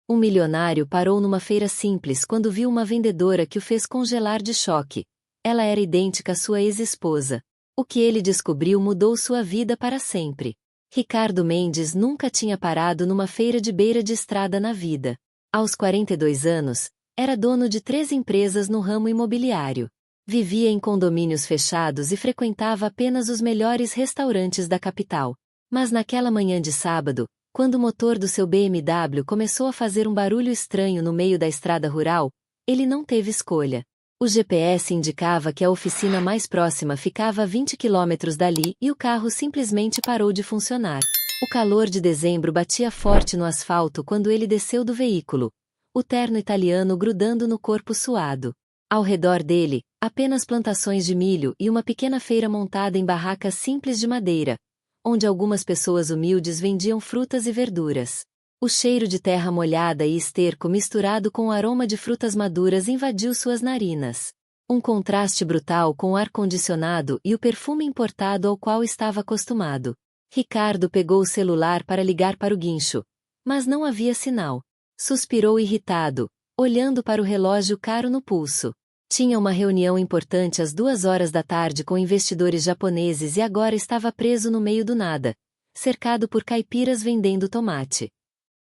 Um milionário parou numa feira simples quando viu uma vendedora que o fez congelar de choque. Ela era idêntica à sua ex-esposa. O que ele descobriu mudou sua vida para sempre. Ricardo Mendes nunca tinha parado numa feira de beira de estrada na vida. Aos 42 anos, era dono de 3 empresas no ramo imobiliário. Vivia em condomínios fechados e frequentava apenas os melhores restaurantes da capital. Mas naquela manhã de sábado, quando o motor do seu BMW começou a fazer um barulho estranho no meio da estrada rural, ele não teve escolha. O GPS indicava que a oficina mais próxima ficava a 20 quilômetros dali e o carro simplesmente parou de funcionar. O calor de dezembro batia forte no asfalto quando ele desceu do veículo, o terno italiano grudando no corpo suado. Ao redor dele, apenas plantações de milho e uma pequena feira montada em barracas simples de madeira, onde algumas pessoas humildes vendiam frutas e verduras. O cheiro de terra molhada e esterco misturado com o aroma de frutas maduras invadiu suas narinas. Um contraste brutal com o ar-condicionado e o perfume importado ao qual estava acostumado. Ricardo pegou o celular para ligar para o guincho, mas não havia sinal. Suspirou irritado, olhando para o relógio caro no pulso. Tinha uma reunião importante às 2 horas da tarde com investidores japoneses e agora estava preso no meio do nada, cercado por caipiras vendendo tomate.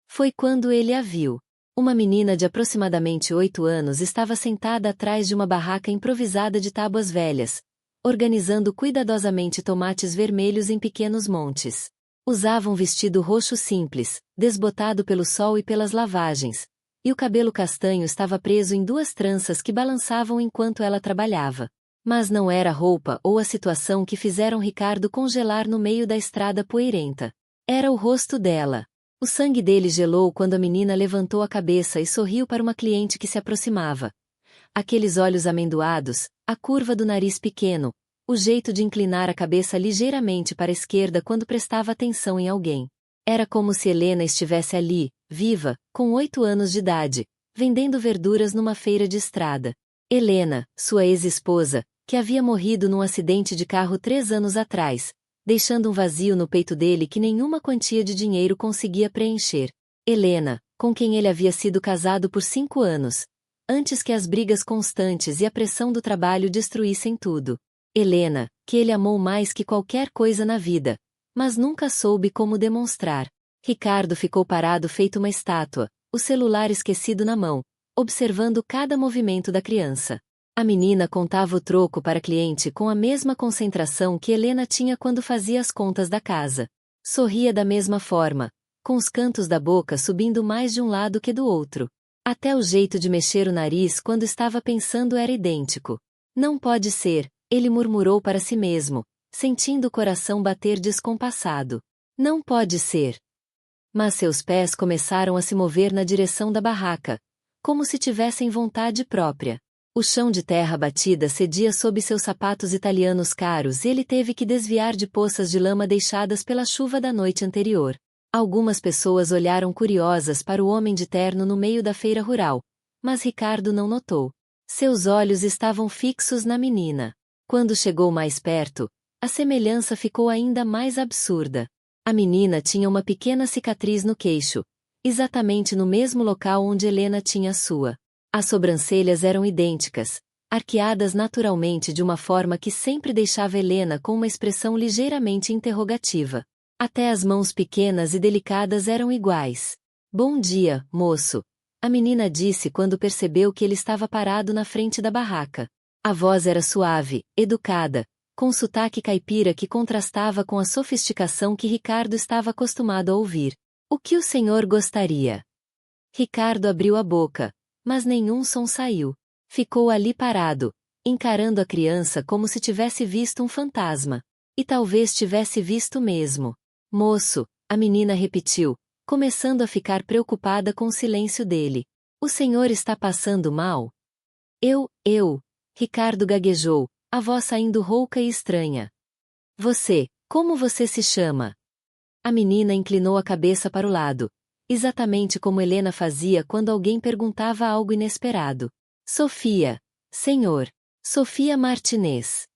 Foi quando ele a viu. Uma menina de aproximadamente 8 anos estava sentada atrás de uma barraca improvisada de tábuas velhas, organizando cuidadosamente tomates vermelhos em pequenos montes. Usava um vestido roxo simples, desbotado pelo sol e pelas lavagens, e o cabelo castanho estava preso em 2 tranças que balançavam enquanto ela trabalhava. Mas não era a roupa ou a situação que fizeram Ricardo congelar no meio da estrada poeirenta. Era o rosto dela. O sangue dele gelou quando a menina levantou a cabeça e sorriu para uma cliente que se aproximava. Aqueles olhos amendoados, a curva do nariz pequeno, o jeito de inclinar a cabeça ligeiramente para a esquerda quando prestava atenção em alguém. Era como se Helena estivesse ali, viva, com 8 anos de idade, vendendo verduras numa feira de estrada. Helena, sua ex-esposa, que havia morrido num acidente de carro 3 anos atrás, deixando um vazio no peito dele que nenhuma quantia de dinheiro conseguia preencher. Helena, com quem ele havia sido casado por 5 anos, antes que as brigas constantes e a pressão do trabalho destruíssem tudo. Helena, que ele amou mais que qualquer coisa na vida, mas nunca soube como demonstrar. Ricardo ficou parado feito uma estátua, o celular esquecido na mão, observando cada movimento da criança. A menina contava o troco para a cliente com a mesma concentração que Helena tinha quando fazia as contas da casa. Sorria da mesma forma, com os cantos da boca subindo mais de um lado que do outro. Até o jeito de mexer o nariz quando estava pensando era idêntico. Não pode ser, ele murmurou para si mesmo, sentindo o coração bater descompassado. Não pode ser. Mas seus pés começaram a se mover na direção da barraca, como se tivessem vontade própria. O chão de terra batida cedia sob seus sapatos italianos caros e ele teve que desviar de poças de lama deixadas pela chuva da noite anterior. Algumas pessoas olharam curiosas para o homem de terno no meio da feira rural, mas Ricardo não notou. Seus olhos estavam fixos na menina. Quando chegou mais perto, a semelhança ficou ainda mais absurda. A menina tinha uma pequena cicatriz no queixo, exatamente no mesmo local onde Helena tinha a sua. As sobrancelhas eram idênticas, arqueadas naturalmente de uma forma que sempre deixava Helena com uma expressão ligeiramente interrogativa. Até as mãos pequenas e delicadas eram iguais. "Bom dia, moço", a menina disse quando percebeu que ele estava parado na frente da barraca. A voz era suave, educada, com sotaque caipira que contrastava com a sofisticação que Ricardo estava acostumado a ouvir. "O que o senhor gostaria?" Ricardo abriu a boca, mas nenhum som saiu. Ficou ali parado, encarando a criança como se tivesse visto um fantasma. E talvez tivesse visto mesmo. "Moço", a menina repetiu, começando a ficar preocupada com o silêncio dele. "O senhor está passando mal?" Eu, Ricardo gaguejou, a voz saindo rouca e estranha. Como você se chama?" A menina inclinou a cabeça para o lado, exatamente como Helena fazia quando alguém perguntava algo inesperado. "Sofia, senhor. Sofia Martinez."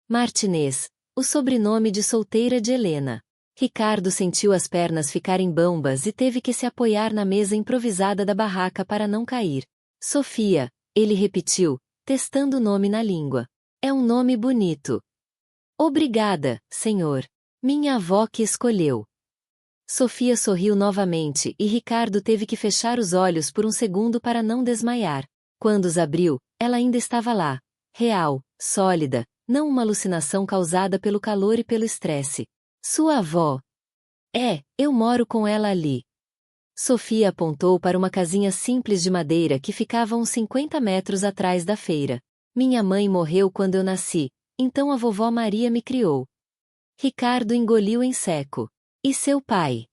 Martinez, o sobrenome de solteira de Helena. Ricardo sentiu as pernas ficarem bambas e teve que se apoiar na mesa improvisada da barraca para não cair. Sofia, ele repetiu, testando o nome na língua. É um nome bonito. Obrigada, senhor. Minha avó que escolheu. Sofia sorriu novamente e Ricardo teve que fechar os olhos por um segundo para não desmaiar. Quando os abriu, ela ainda estava lá. Real, sólida, não uma alucinação causada pelo calor e pelo estresse. Sua avó. É, eu moro com ela ali. Sofia apontou para uma casinha simples de madeira que ficava uns 50 metros atrás da feira. Minha mãe morreu quando eu nasci, então a vovó Maria me criou. Ricardo engoliu em seco. E seu pai?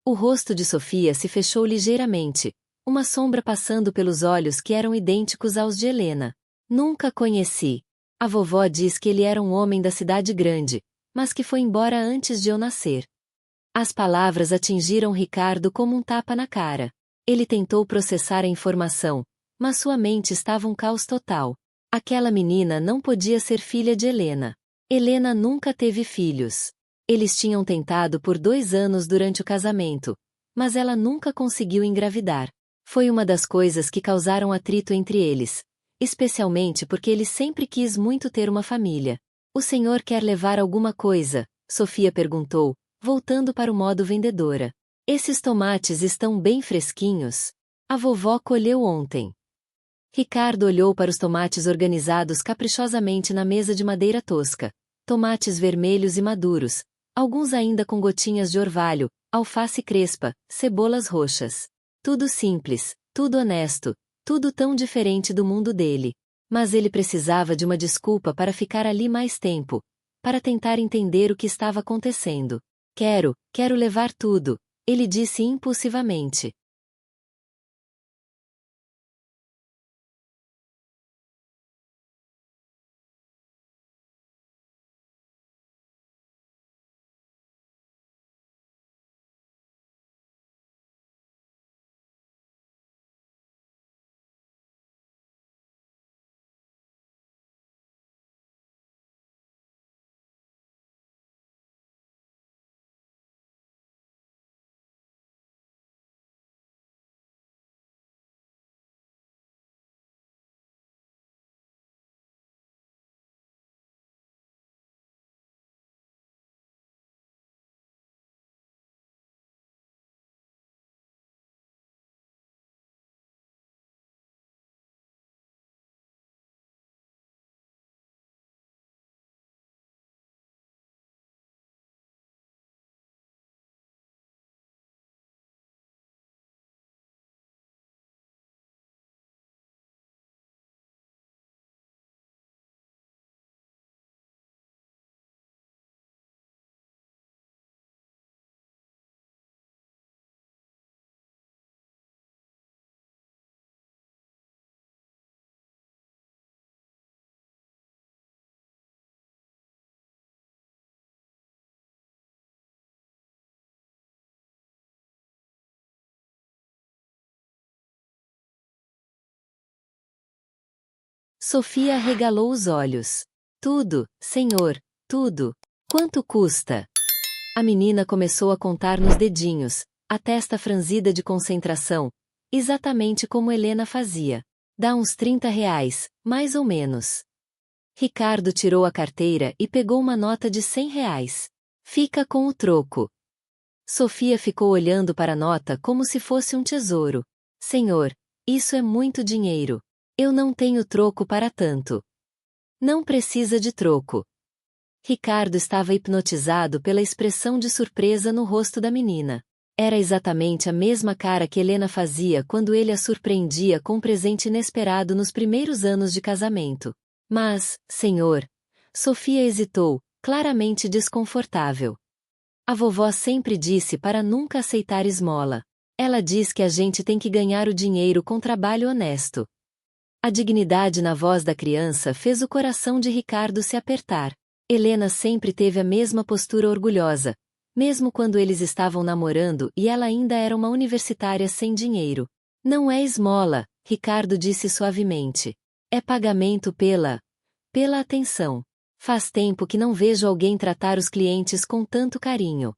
O rosto de Sofia se fechou ligeiramente, uma sombra passando pelos olhos que eram idênticos aos de Helena. Nunca conheci. A vovó diz que ele era um homem da cidade grande, mas que foi embora antes de eu nascer. As palavras atingiram Ricardo como um tapa na cara. Ele tentou processar a informação, mas sua mente estava um caos total. Aquela menina não podia ser filha de Helena. Helena nunca teve filhos. Eles tinham tentado por 2 anos durante o casamento, mas ela nunca conseguiu engravidar. Foi uma das coisas que causaram atrito entre eles, especialmente porque ele sempre quis muito ter uma família. O senhor quer levar alguma coisa? Sofia perguntou, voltando para o modo vendedora. Esses tomates estão bem fresquinhos. A vovó colheu ontem. Ricardo olhou para os tomates organizados caprichosamente na mesa de madeira tosca. Tomates vermelhos e maduros, alguns ainda com gotinhas de orvalho, alface crespa, cebolas roxas. Tudo simples, tudo honesto, tudo tão diferente do mundo dele. Mas ele precisava de uma desculpa para ficar ali mais tempo, para tentar entender o que estava acontecendo. Quero levar tudo, ele disse impulsivamente. Sofia arregalou os olhos. Tudo, senhor, tudo. Quanto custa? A menina começou a contar nos dedinhos, a testa franzida de concentração, exatamente como Helena fazia. Dá uns 30 reais, mais ou menos. Ricardo tirou a carteira e pegou uma nota de 100 reais. Fica com o troco. Sofia ficou olhando para a nota como se fosse um tesouro. Senhor, isso é muito dinheiro. Eu não tenho troco para tanto. Não precisa de troco. Ricardo estava hipnotizado pela expressão de surpresa no rosto da menina. Era exatamente a mesma cara que Helena fazia quando ele a surpreendia com um presente inesperado nos primeiros anos de casamento. Mas, senhor, Sofia hesitou, claramente desconfortável. A vovó sempre disse para nunca aceitar esmola. Ela diz que a gente tem que ganhar o dinheiro com trabalho honesto. A dignidade na voz da criança fez o coração de Ricardo se apertar. Helena sempre teve a mesma postura orgulhosa, mesmo quando eles estavam namorando e ela ainda era uma universitária sem dinheiro. Não é esmola, Ricardo disse suavemente. É pagamento pela atenção. Faz tempo que não vejo alguém tratar os clientes com tanto carinho.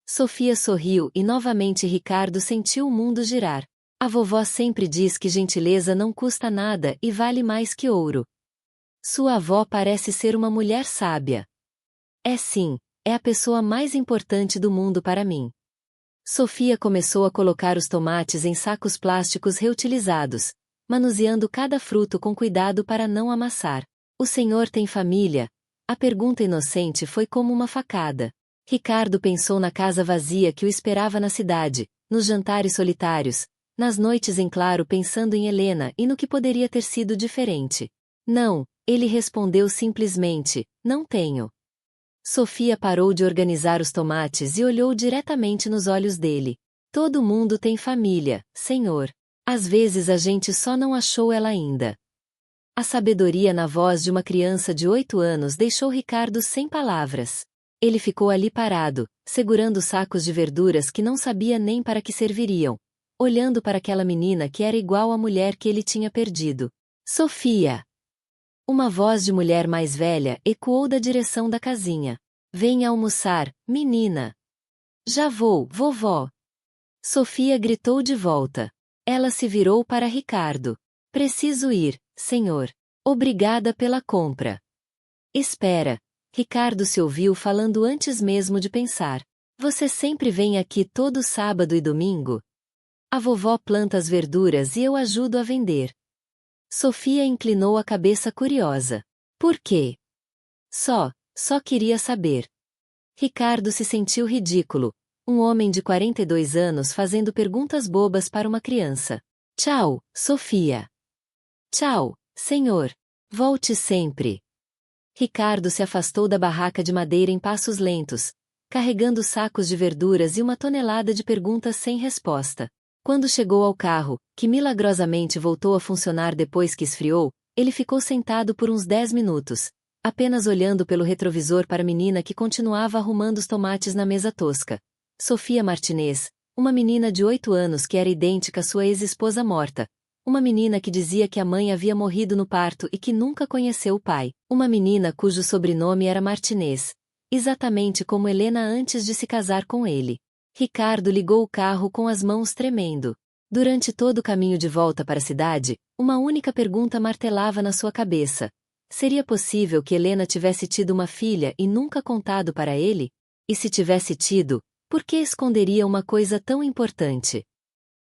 Sofia sorriu e novamente Ricardo sentiu o mundo girar. A vovó sempre diz que gentileza não custa nada e vale mais que ouro. Sua avó parece ser uma mulher sábia. É sim, é a pessoa mais importante do mundo para mim. Sofia começou a colocar os tomates em sacos plásticos reutilizados, manuseando cada fruto com cuidado para não amassar. O senhor tem família? A pergunta inocente foi como uma facada. Ricardo pensou na casa vazia que o esperava na cidade, nos jantares solitários, nas noites em claro pensando em Helena e no que poderia ter sido diferente. Não, ele respondeu simplesmente, não tenho. Sofia parou de organizar os tomates e olhou diretamente nos olhos dele. Todo mundo tem família, senhor. Às vezes a gente só não achou ela ainda. A sabedoria na voz de uma criança de 8 anos deixou Ricardo sem palavras. Ele ficou ali parado, segurando sacos de verduras que não sabia nem para que serviriam, olhando para aquela menina que era igual à mulher que ele tinha perdido. Sofia! Uma voz de mulher mais velha ecoou da direção da casinha. Venha almoçar, menina. Já vou, vovó. Sofia gritou de volta. Ela se virou para Ricardo. Preciso ir, senhor. Obrigada pela compra. Espera. Ricardo se ouviu falando antes mesmo de pensar. Você sempre vem aqui todo sábado e domingo? A vovó planta as verduras e eu ajudo a vender. Sofia inclinou a cabeça curiosa. Por quê? Só queria saber. Ricardo se sentiu ridículo. Um homem de 42 anos fazendo perguntas bobas para uma criança. Tchau, Sofia. Tchau, senhor. Volte sempre. Ricardo se afastou da barraca de madeira em passos lentos, carregando sacos de verduras e uma tonelada de perguntas sem resposta. Quando chegou ao carro, que milagrosamente voltou a funcionar depois que esfriou, ele ficou sentado por uns 10 minutos, apenas olhando pelo retrovisor para a menina que continuava arrumando os tomates na mesa tosca. Sofia Martinez, uma menina de 8 anos que era idêntica à sua ex-esposa morta. Uma menina que dizia que a mãe havia morrido no parto e que nunca conheceu o pai. Uma menina cujo sobrenome era Martinez, exatamente como Helena antes de se casar com ele. Ricardo ligou o carro com as mãos tremendo. Durante todo o caminho de volta para a cidade, uma única pergunta martelava na sua cabeça. Seria possível que Helena tivesse tido uma filha e nunca contado para ele? E se tivesse tido, por que esconderia uma coisa tão importante?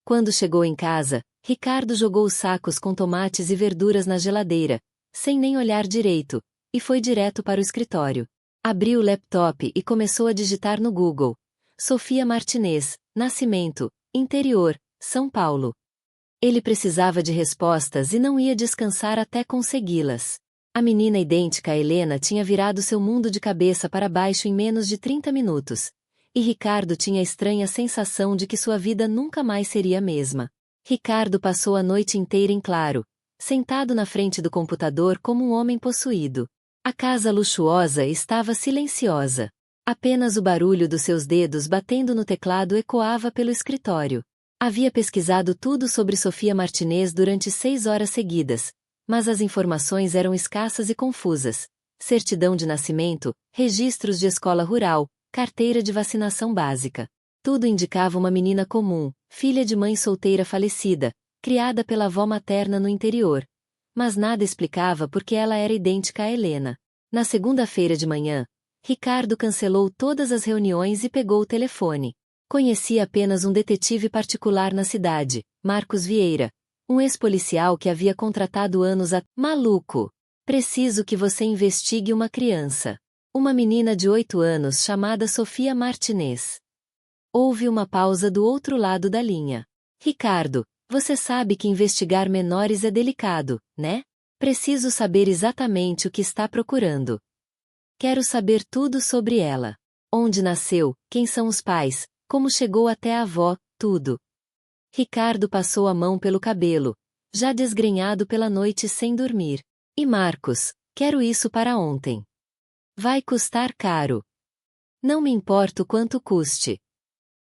Quando chegou em casa, Ricardo jogou os sacos com tomates e verduras na geladeira, sem nem olhar direito, e foi direto para o escritório. Abriu o laptop e começou a digitar no Google. Sofia Martinez, nascimento, interior, São Paulo. Ele precisava de respostas e não ia descansar até consegui-las. A menina idêntica a Helena tinha virado seu mundo de cabeça para baixo em menos de 30 minutos. E Ricardo tinha a estranha sensação de que sua vida nunca mais seria a mesma. Ricardo passou a noite inteira em claro, sentado na frente do computador como um homem possuído. A casa luxuosa estava silenciosa. Apenas o barulho dos seus dedos batendo no teclado ecoava pelo escritório. Havia pesquisado tudo sobre Sofia Martinez durante 6 horas seguidas, mas as informações eram escassas e confusas. Certidão de nascimento, registros de escola rural, carteira de vacinação básica. Tudo indicava uma menina comum, filha de mãe solteira falecida, criada pela avó materna no interior. Mas nada explicava por que ela era idêntica a Helena. Na segunda-feira de manhã, Ricardo cancelou todas as reuniões e pegou o telefone. Conhecia apenas um detetive particular na cidade, Marcos Vieira, um ex-policial que havia contratado anos atrás. Maluco! Preciso que você investigue uma criança. Uma menina de 8 anos chamada Sofia Martinez. Houve uma pausa do outro lado da linha. Ricardo, você sabe que investigar menores é delicado, né? Preciso saber exatamente o que está procurando. Quero saber tudo sobre ela. Onde nasceu, quem são os pais, como chegou até a avó, tudo. Ricardo passou a mão pelo cabelo, já desgrenhado pela noite sem dormir. E Marcos, quero isso para ontem. Vai custar caro. Não me importo quanto custe.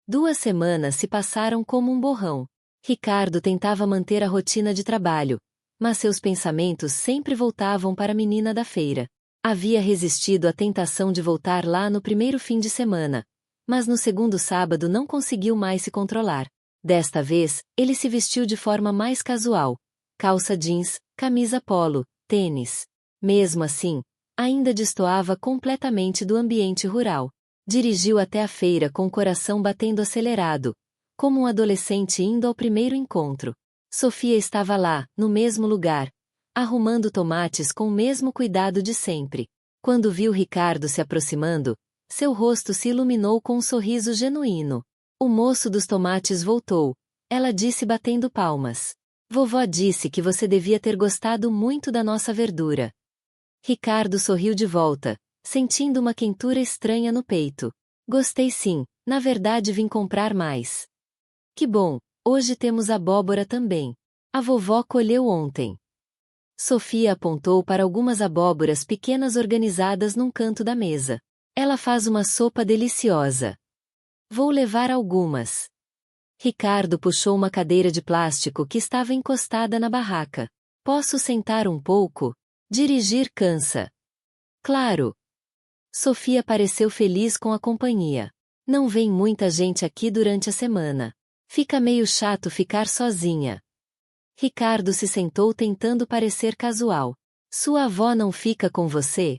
2 semanas se passaram como um borrão. Ricardo tentava manter a rotina de trabalho, mas seus pensamentos sempre voltavam para a menina da feira. Havia resistido à tentação de voltar lá no primeiro fim de semana, Mas no segundo sábado não conseguiu mais se controlar. Desta vez, ele se vestiu de forma mais casual. Calça jeans, camisa polo, tênis. Mesmo assim, ainda destoava completamente do ambiente rural. Dirigiu até a feira com o coração batendo acelerado, como um adolescente indo ao primeiro encontro. Sofia estava lá, no mesmo lugar, arrumando tomates com o mesmo cuidado de sempre. Quando viu Ricardo se aproximando, seu rosto se iluminou com um sorriso genuíno. O moço dos tomates voltou, ela disse batendo palmas. Vovó disse que você devia ter gostado muito da nossa verdura. Ricardo sorriu de volta, sentindo uma quentura estranha no peito. Gostei sim, na verdade vim comprar mais. Que bom, hoje temos abóbora também. A vovó colheu ontem. Sofia apontou para algumas abóboras pequenas organizadas num canto da mesa. Ela faz uma sopa deliciosa. Vou levar algumas. Ricardo puxou uma cadeira de plástico que estava encostada na barraca. Posso sentar um pouco? Dirigir cansa. Claro. Sofia pareceu feliz com a companhia. Não vem muita gente aqui durante a semana. Fica meio chato ficar sozinha. Ricardo se sentou tentando parecer casual. Sua avó não fica com você?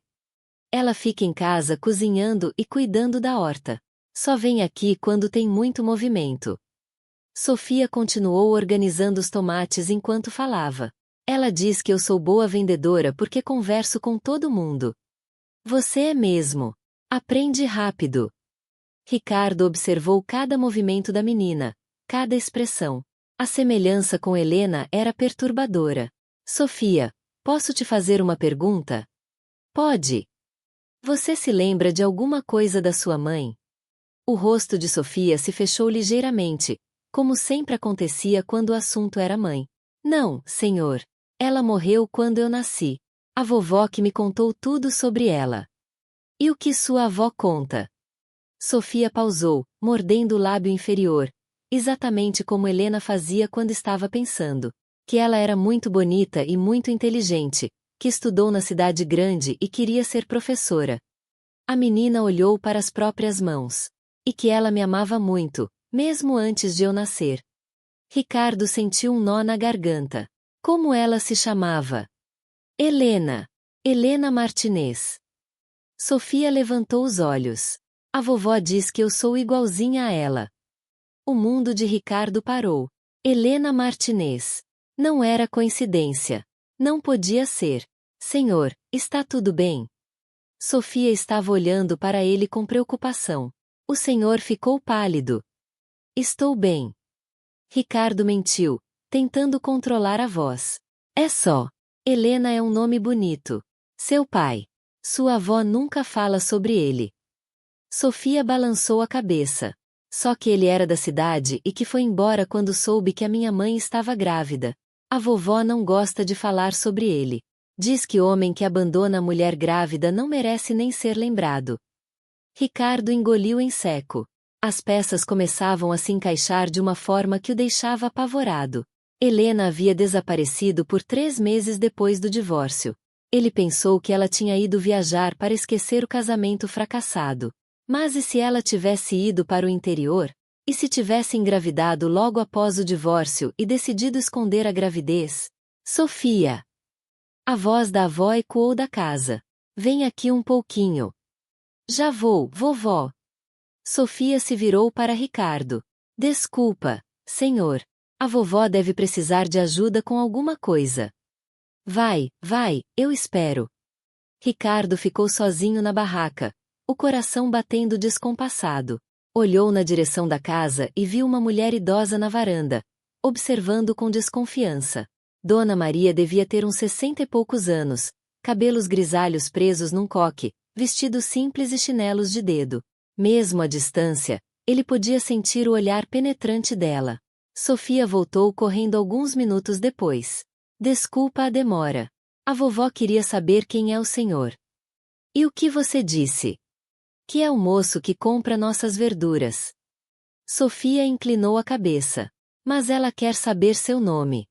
Ela fica em casa cozinhando e cuidando da horta. Só vem aqui quando tem muito movimento. Sofia continuou organizando os tomates enquanto falava. Ela diz que eu sou boa vendedora porque converso com todo mundo. Você é mesmo. Aprende rápido. Ricardo observou cada movimento da menina, cada expressão. A semelhança com Helena era perturbadora. Sofia, posso te fazer uma pergunta? Pode. Você se lembra de alguma coisa da sua mãe? O rosto de Sofia se fechou ligeiramente, como sempre acontecia quando o assunto era mãe. Não, senhor. Ela morreu quando eu nasci. A vovó que me contou tudo sobre ela. E o que sua avó conta? Sofia pausou, mordendo o lábio inferior, exatamente como Helena fazia quando estava pensando. Que ela era muito bonita e muito inteligente, que estudou na cidade grande e queria ser professora. A menina olhou para as próprias mãos. E que ela me amava muito, mesmo antes de eu nascer. Ricardo sentiu um nó na garganta. Como ela se chamava? Helena. Helena Martinez. Sofia levantou os olhos. A vovó diz que eu sou igualzinha a ela. O mundo de Ricardo parou. Helena Martinez. Não era coincidência. Não podia ser. Senhor, está tudo bem? Sofia estava olhando para ele com preocupação. O senhor ficou pálido. Estou bem. Ricardo mentiu, tentando controlar a voz. É só. Helena é um nome bonito. Seu pai. Sua avó nunca fala sobre ele. Sofia balançou a cabeça. Só que ele era da cidade e que foi embora quando soube que a minha mãe estava grávida. A vovó não gosta de falar sobre ele. Diz que homem que abandona a mulher grávida não merece nem ser lembrado. Ricardo engoliu em seco. As peças começavam a se encaixar de uma forma que o deixava apavorado. Helena havia desaparecido por 3 meses depois do divórcio. Ele pensou que ela tinha ido viajar para esquecer o casamento fracassado. Mas e se ela tivesse ido para o interior? E se tivesse engravidado logo após o divórcio e decidido esconder a gravidez? Sofia! A voz da avó ecoou da casa. Vem aqui um pouquinho. Já vou, vovó. Sofia se virou para Ricardo. Desculpa, senhor. A vovó deve precisar de ajuda com alguma coisa. Vai, eu espero. Ricardo ficou sozinho na barraca, o coração batendo descompassado. Olhou na direção da casa e viu uma mulher idosa na varanda, observando com desconfiança. Dona Maria devia ter uns 60 e poucos anos, cabelos grisalhos presos num coque, vestido simples e chinelos de dedo. Mesmo à distância, ele podia sentir o olhar penetrante dela. Sofia voltou correndo alguns minutos depois. Desculpa a demora. A vovó queria saber quem é o senhor. E o que você disse? Que é o moço que compra nossas verduras. Sofia inclinou a cabeça. Mas ela quer saber seu nome.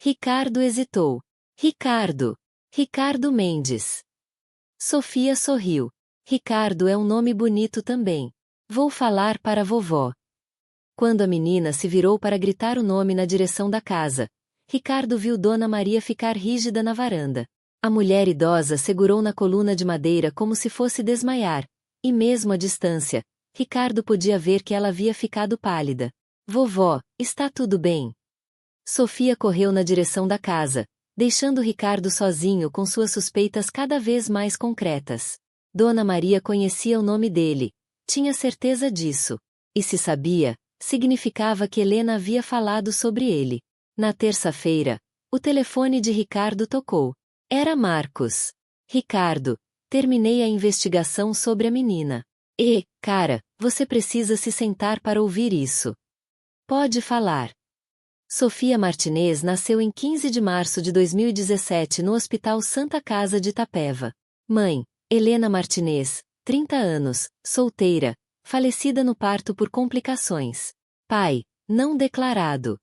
Ricardo hesitou. Ricardo. Ricardo Mendes. Sofia sorriu. Ricardo é um nome bonito também. Vou falar para a vovó. Quando a menina se virou para gritar o nome na direção da casa, Ricardo viu Dona Maria ficar rígida na varanda. A mulher idosa segurou na coluna de madeira como se fosse desmaiar, e mesmo à distância, Ricardo podia ver que ela havia ficado pálida. Vovó, está tudo bem? Sofia correu na direção da casa, deixando Ricardo sozinho com suas suspeitas cada vez mais concretas. Dona Maria conhecia o nome dele, tinha certeza disso. E se sabia, significava que Helena havia falado sobre ele. Na terça-feira, o telefone de Ricardo tocou. Era Marcos. Ricardo, terminei a investigação sobre a menina. Cara, você precisa se sentar para ouvir isso. Pode falar. Sofia Martinez nasceu em 15 de março de 2017 no Hospital Santa Casa de Itapeva. Mãe, Helena Martinez, 30 anos, solteira, falecida no parto por complicações. Pai, não declarado.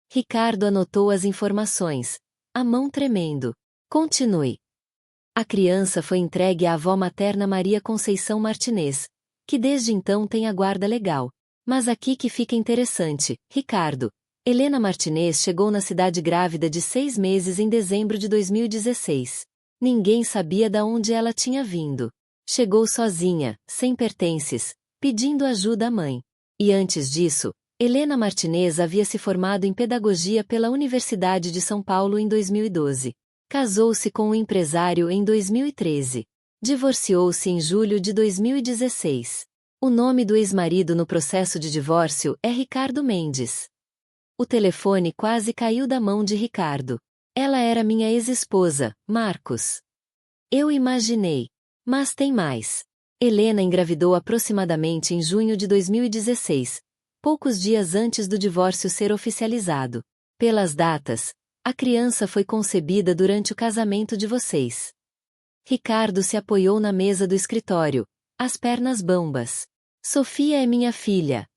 Ricardo anotou as informações, a mão tremendo. Continue. A criança foi entregue à avó materna Maria Conceição Martinez, que desde então tem a guarda legal. Mas aqui que fica interessante, Ricardo. Helena Martinez chegou na cidade grávida de 6 meses em dezembro de 2016. Ninguém sabia de onde ela tinha vindo. Chegou sozinha, sem pertences, pedindo ajuda à mãe. E antes disso, Helena Martinez havia se formado em pedagogia pela Universidade de São Paulo em 2012. Casou-se com um empresário em 2013. Divorciou-se em julho de 2016. O nome do ex-marido no processo de divórcio é Ricardo Mendes. O telefone quase caiu da mão de Ricardo. Ela era minha ex-esposa, Marcos. Eu imaginei. Mas tem mais. Helena engravidou aproximadamente em junho de 2016, poucos dias antes do divórcio ser oficializado. Pelas datas, a criança foi concebida durante o casamento de vocês. Ricardo se apoiou na mesa do escritório, as pernas bambas. Sofia é minha filha.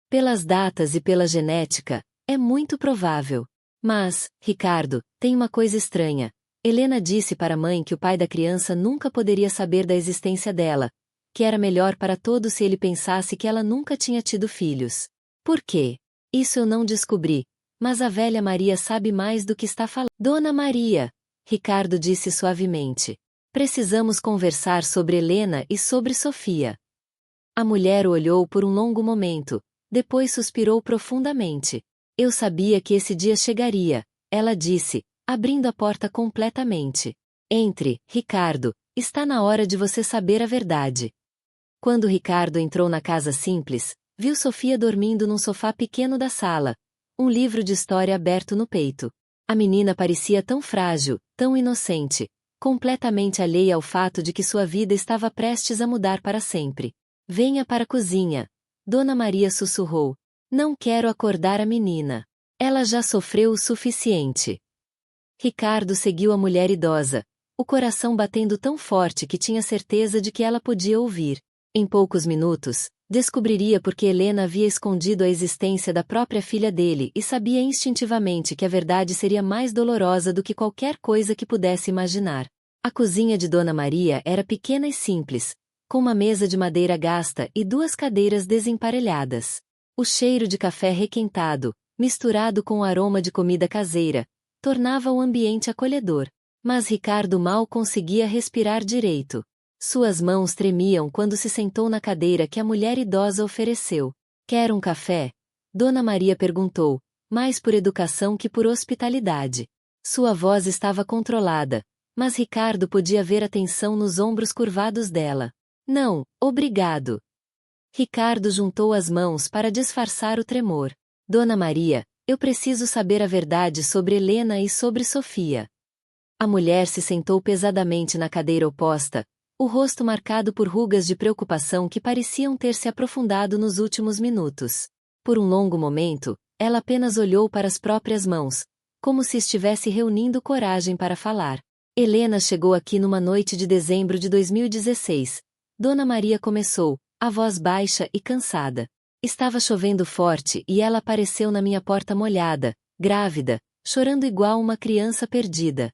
Pelas datas e pela genética, é muito provável. Mas, Ricardo, tem uma coisa estranha. Helena disse para a mãe que o pai da criança nunca poderia saber da existência dela, que era melhor para todos se ele pensasse que ela nunca tinha tido filhos. Por quê? Isso eu não descobri, mas a velha Maria sabe mais do que está falando. Dona Maria, Ricardo disse suavemente. Precisamos conversar sobre Helena e sobre Sofia. A mulher o olhou por um longo momento, depois suspirou profundamente. Eu sabia que esse dia chegaria, ela disse, abrindo a porta completamente. Entre, Ricardo, está na hora de você saber a verdade. Quando Ricardo entrou na casa simples, viu Sofia dormindo num sofá pequeno da sala, um livro de história aberto no peito. A menina parecia tão frágil, tão inocente, completamente alheia ao fato de que sua vida estava prestes a mudar para sempre. Venha para a cozinha. Dona Maria sussurrou. Não quero acordar a menina. Ela já sofreu o suficiente. Ricardo seguiu a mulher idosa, o coração batendo tão forte que tinha certeza de que ela podia ouvir. Em poucos minutos, descobriria por que Helena havia escondido a existência da própria filha dele e sabia instintivamente que a verdade seria mais dolorosa do que qualquer coisa que pudesse imaginar. A cozinha de Dona Maria era pequena e simples, com uma mesa de madeira gasta e 2 cadeiras desemparelhadas. O cheiro de café requentado, misturado com o aroma de comida caseira, tornava o ambiente acolhedor. Mas Ricardo mal conseguia respirar direito. Suas mãos tremiam quando se sentou na cadeira que a mulher idosa ofereceu. Quer um café? Dona Maria perguntou, mais por educação que por hospitalidade. Sua voz estava controlada, mas Ricardo podia ver a tensão nos ombros curvados dela. Não, obrigado. Ricardo juntou as mãos para disfarçar o tremor. Dona Maria, eu preciso saber a verdade sobre Helena e sobre Sofia. A mulher se sentou pesadamente na cadeira oposta, o rosto marcado por rugas de preocupação que pareciam ter se aprofundado nos últimos minutos. Por um longo momento, ela apenas olhou para as próprias mãos, como se estivesse reunindo coragem para falar. Helena chegou aqui numa noite de dezembro de 2016. Dona Maria começou, a voz baixa e cansada. Estava chovendo forte e ela apareceu na minha porta molhada, grávida, chorando igual uma criança perdida.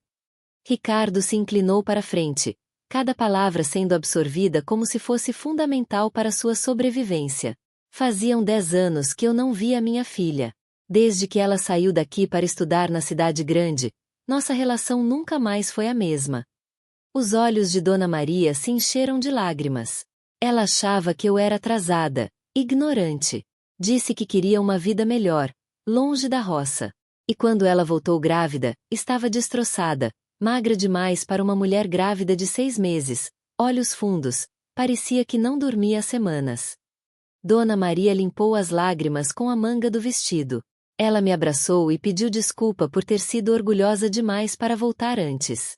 Ricardo se inclinou para a frente, cada palavra sendo absorvida como se fosse fundamental para sua sobrevivência. Faziam 10 anos que eu não via minha filha. Desde que ela saiu daqui para estudar na cidade grande, nossa relação nunca mais foi a mesma. Os olhos de Dona Maria se encheram de lágrimas. Ela achava que eu era atrasada, ignorante. Disse que queria uma vida melhor, longe da roça. E quando ela voltou grávida, estava destroçada, magra demais para uma mulher grávida de 6 meses, olhos fundos, parecia que não dormia há semanas. Dona Maria limpou as lágrimas com a manga do vestido. Ela me abraçou e pediu desculpa por ter sido orgulhosa demais para voltar antes.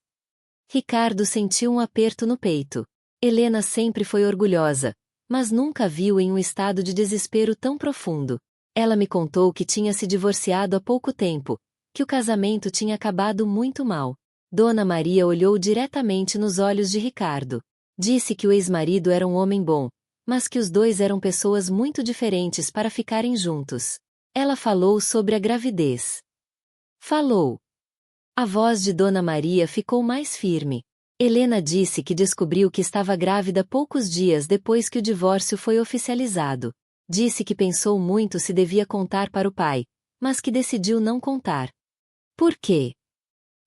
Ricardo sentiu um aperto no peito. Helena sempre foi orgulhosa, mas nunca a viu em um estado de desespero tão profundo. Ela me contou que tinha se divorciado há pouco tempo, que o casamento tinha acabado muito mal. Dona Maria olhou diretamente nos olhos de Ricardo. Disse que o ex-marido era um homem bom, mas que os dois eram pessoas muito diferentes para ficarem juntos. Ela falou sobre a gravidez. Falou. A voz de Dona Maria ficou mais firme. Helena disse que descobriu que estava grávida poucos dias depois que o divórcio foi oficializado. Disse que pensou muito se devia contar para o pai, mas que decidiu não contar. Por quê?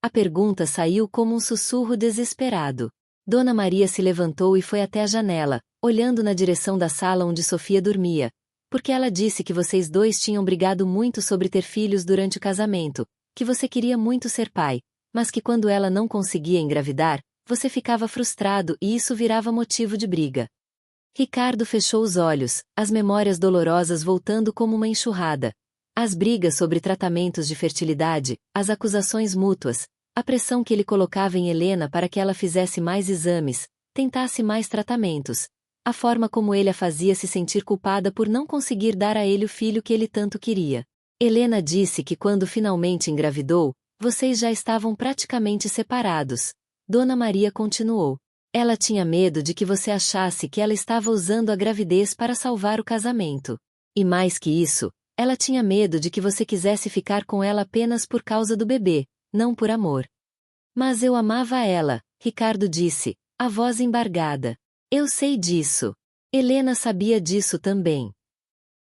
A pergunta saiu como um sussurro desesperado. Dona Maria se levantou e foi até a janela, olhando na direção da sala onde Sofia dormia, porque ela disse que vocês dois tinham brigado muito sobre ter filhos durante o casamento, que você queria muito ser pai, mas que quando ela não conseguia engravidar, você ficava frustrado e isso virava motivo de briga. Ricardo fechou os olhos, as memórias dolorosas voltando como uma enxurrada. As brigas sobre tratamentos de fertilidade, as acusações mútuas, a pressão que ele colocava em Helena para que ela fizesse mais exames, tentasse mais tratamentos, a forma como ele a fazia se sentir culpada por não conseguir dar a ele o filho que ele tanto queria. Helena disse que quando finalmente engravidou, vocês já estavam praticamente separados. Dona Maria continuou. Ela tinha medo de que você achasse que ela estava usando a gravidez para salvar o casamento. E mais que isso, ela tinha medo de que você quisesse ficar com ela apenas por causa do bebê, não por amor. Mas eu amava ela, Ricardo disse, a voz embargada. Eu sei disso. Helena sabia disso também.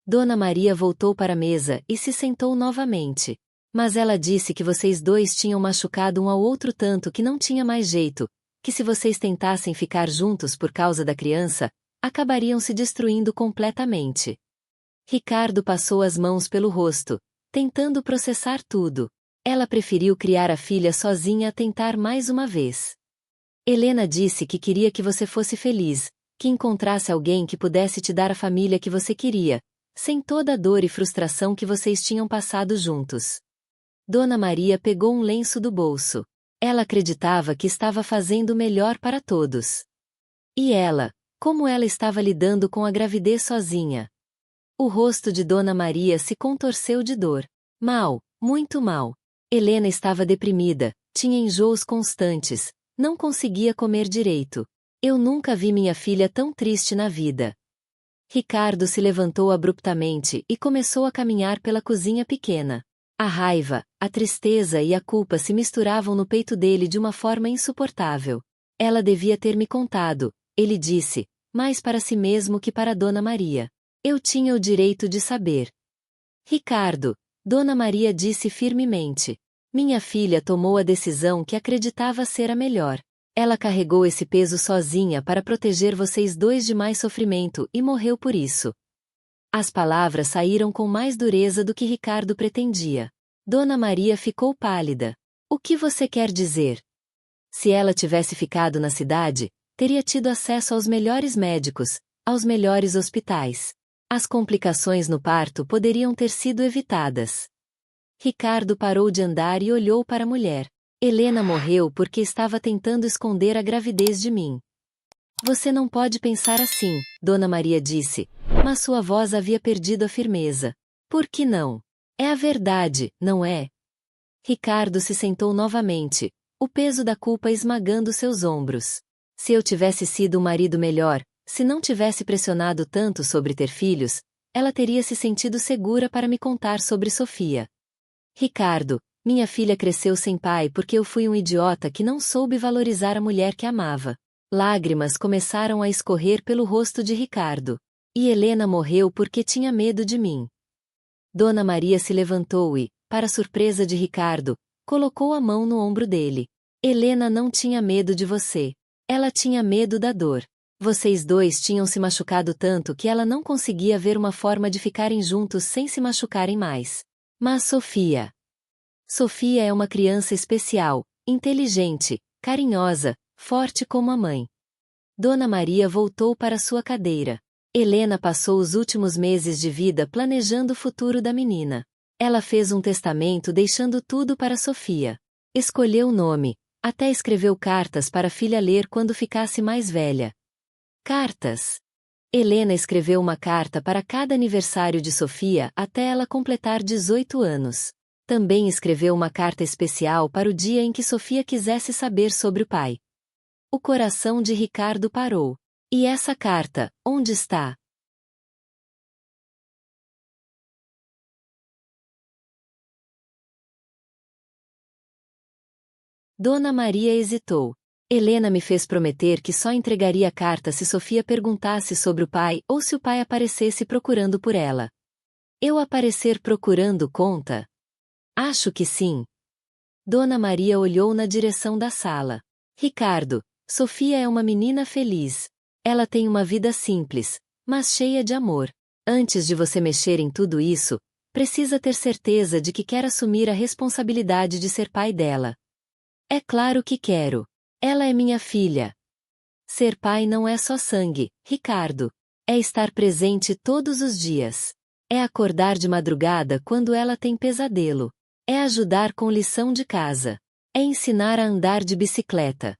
Dona Maria voltou para a mesa e se sentou novamente. Mas ela disse que vocês dois tinham machucado um ao outro tanto que não tinha mais jeito, que se vocês tentassem ficar juntos por causa da criança, acabariam se destruindo completamente. Ricardo passou as mãos pelo rosto, tentando processar tudo. Ela preferiu criar a filha sozinha a tentar mais uma vez. Helena disse que queria que você fosse feliz, que encontrasse alguém que pudesse te dar a família que você queria, sem toda a dor e frustração que vocês tinham passado juntos. Dona Maria pegou um lenço do bolso. Ela acreditava que estava fazendo o melhor para todos. E ela, como ela estava lidando com a gravidez sozinha? O rosto de Dona Maria se contorceu de dor. Mal, muito mal. Helena estava deprimida, tinha enjoos constantes, não conseguia comer direito. Eu nunca vi minha filha tão triste na vida. Ricardo se levantou abruptamente e começou a caminhar pela cozinha pequena. A raiva, a tristeza e a culpa se misturavam no peito dele de uma forma insuportável. Ela devia ter me contado, ele disse, mais para si mesmo que para Dona Maria. Eu tinha o direito de saber. Ricardo, Dona Maria disse firmemente. Minha filha tomou a decisão que acreditava ser a melhor. Ela carregou esse peso sozinha para proteger vocês dois de mais sofrimento e morreu por isso. As palavras saíram com mais dureza do que Ricardo pretendia. Dona Maria ficou pálida. O que você quer dizer? Se ela tivesse ficado na cidade, teria tido acesso aos melhores médicos, aos melhores hospitais. As complicações no parto poderiam ter sido evitadas. Ricardo parou de andar e olhou para a mulher. Helena morreu porque estava tentando esconder a gravidez de mim. Você não pode pensar assim, Dona Maria disse, mas sua voz havia perdido a firmeza. Por que não? É a verdade, não é? Ricardo se sentou novamente, o peso da culpa esmagando seus ombros. Se eu tivesse sido um marido melhor, se não tivesse pressionado tanto sobre ter filhos, ela teria se sentido segura para me contar sobre Sofia. Ricardo, minha filha cresceu sem pai porque eu fui um idiota que não soube valorizar a mulher que amava. Lágrimas começaram a escorrer pelo rosto de Ricardo. E Helena morreu porque tinha medo de mim. Dona Maria se levantou e, para surpresa de Ricardo, colocou a mão no ombro dele. Helena não tinha medo de você. Ela tinha medo da dor. Vocês dois tinham se machucado tanto que ela não conseguia ver uma forma de ficarem juntos sem se machucarem mais. Mas Sofia. Sofia é uma criança especial, inteligente, carinhosa, forte como a mãe. Dona Maria voltou para sua cadeira. Helena passou os últimos meses de vida planejando o futuro da menina. Ela fez um testamento deixando tudo para Sofia. Escolheu o nome, até escreveu cartas para a filha ler quando ficasse mais velha. Cartas. Helena escreveu uma carta para cada aniversário de Sofia até ela completar 18 anos. Também escreveu uma carta especial para o dia em que Sofia quisesse saber sobre o pai. O coração de Ricardo parou. E essa carta, onde está? Dona Maria hesitou. Helena me fez prometer que só entregaria a carta se Sofia perguntasse sobre o pai ou se o pai aparecesse procurando por ela. Eu aparecer procurando conta? Acho que sim. Dona Maria olhou na direção da sala. Ricardo, Sofia é uma menina feliz. Ela tem uma vida simples, mas cheia de amor. Antes de você mexer em tudo isso, precisa ter certeza de que quer assumir a responsabilidade de ser pai dela. É claro que quero. Ela é minha filha. Ser pai não é só sangue, Ricardo. É estar presente todos os dias. É acordar de madrugada quando ela tem pesadelo. É ajudar com lição de casa. É ensinar a andar de bicicleta.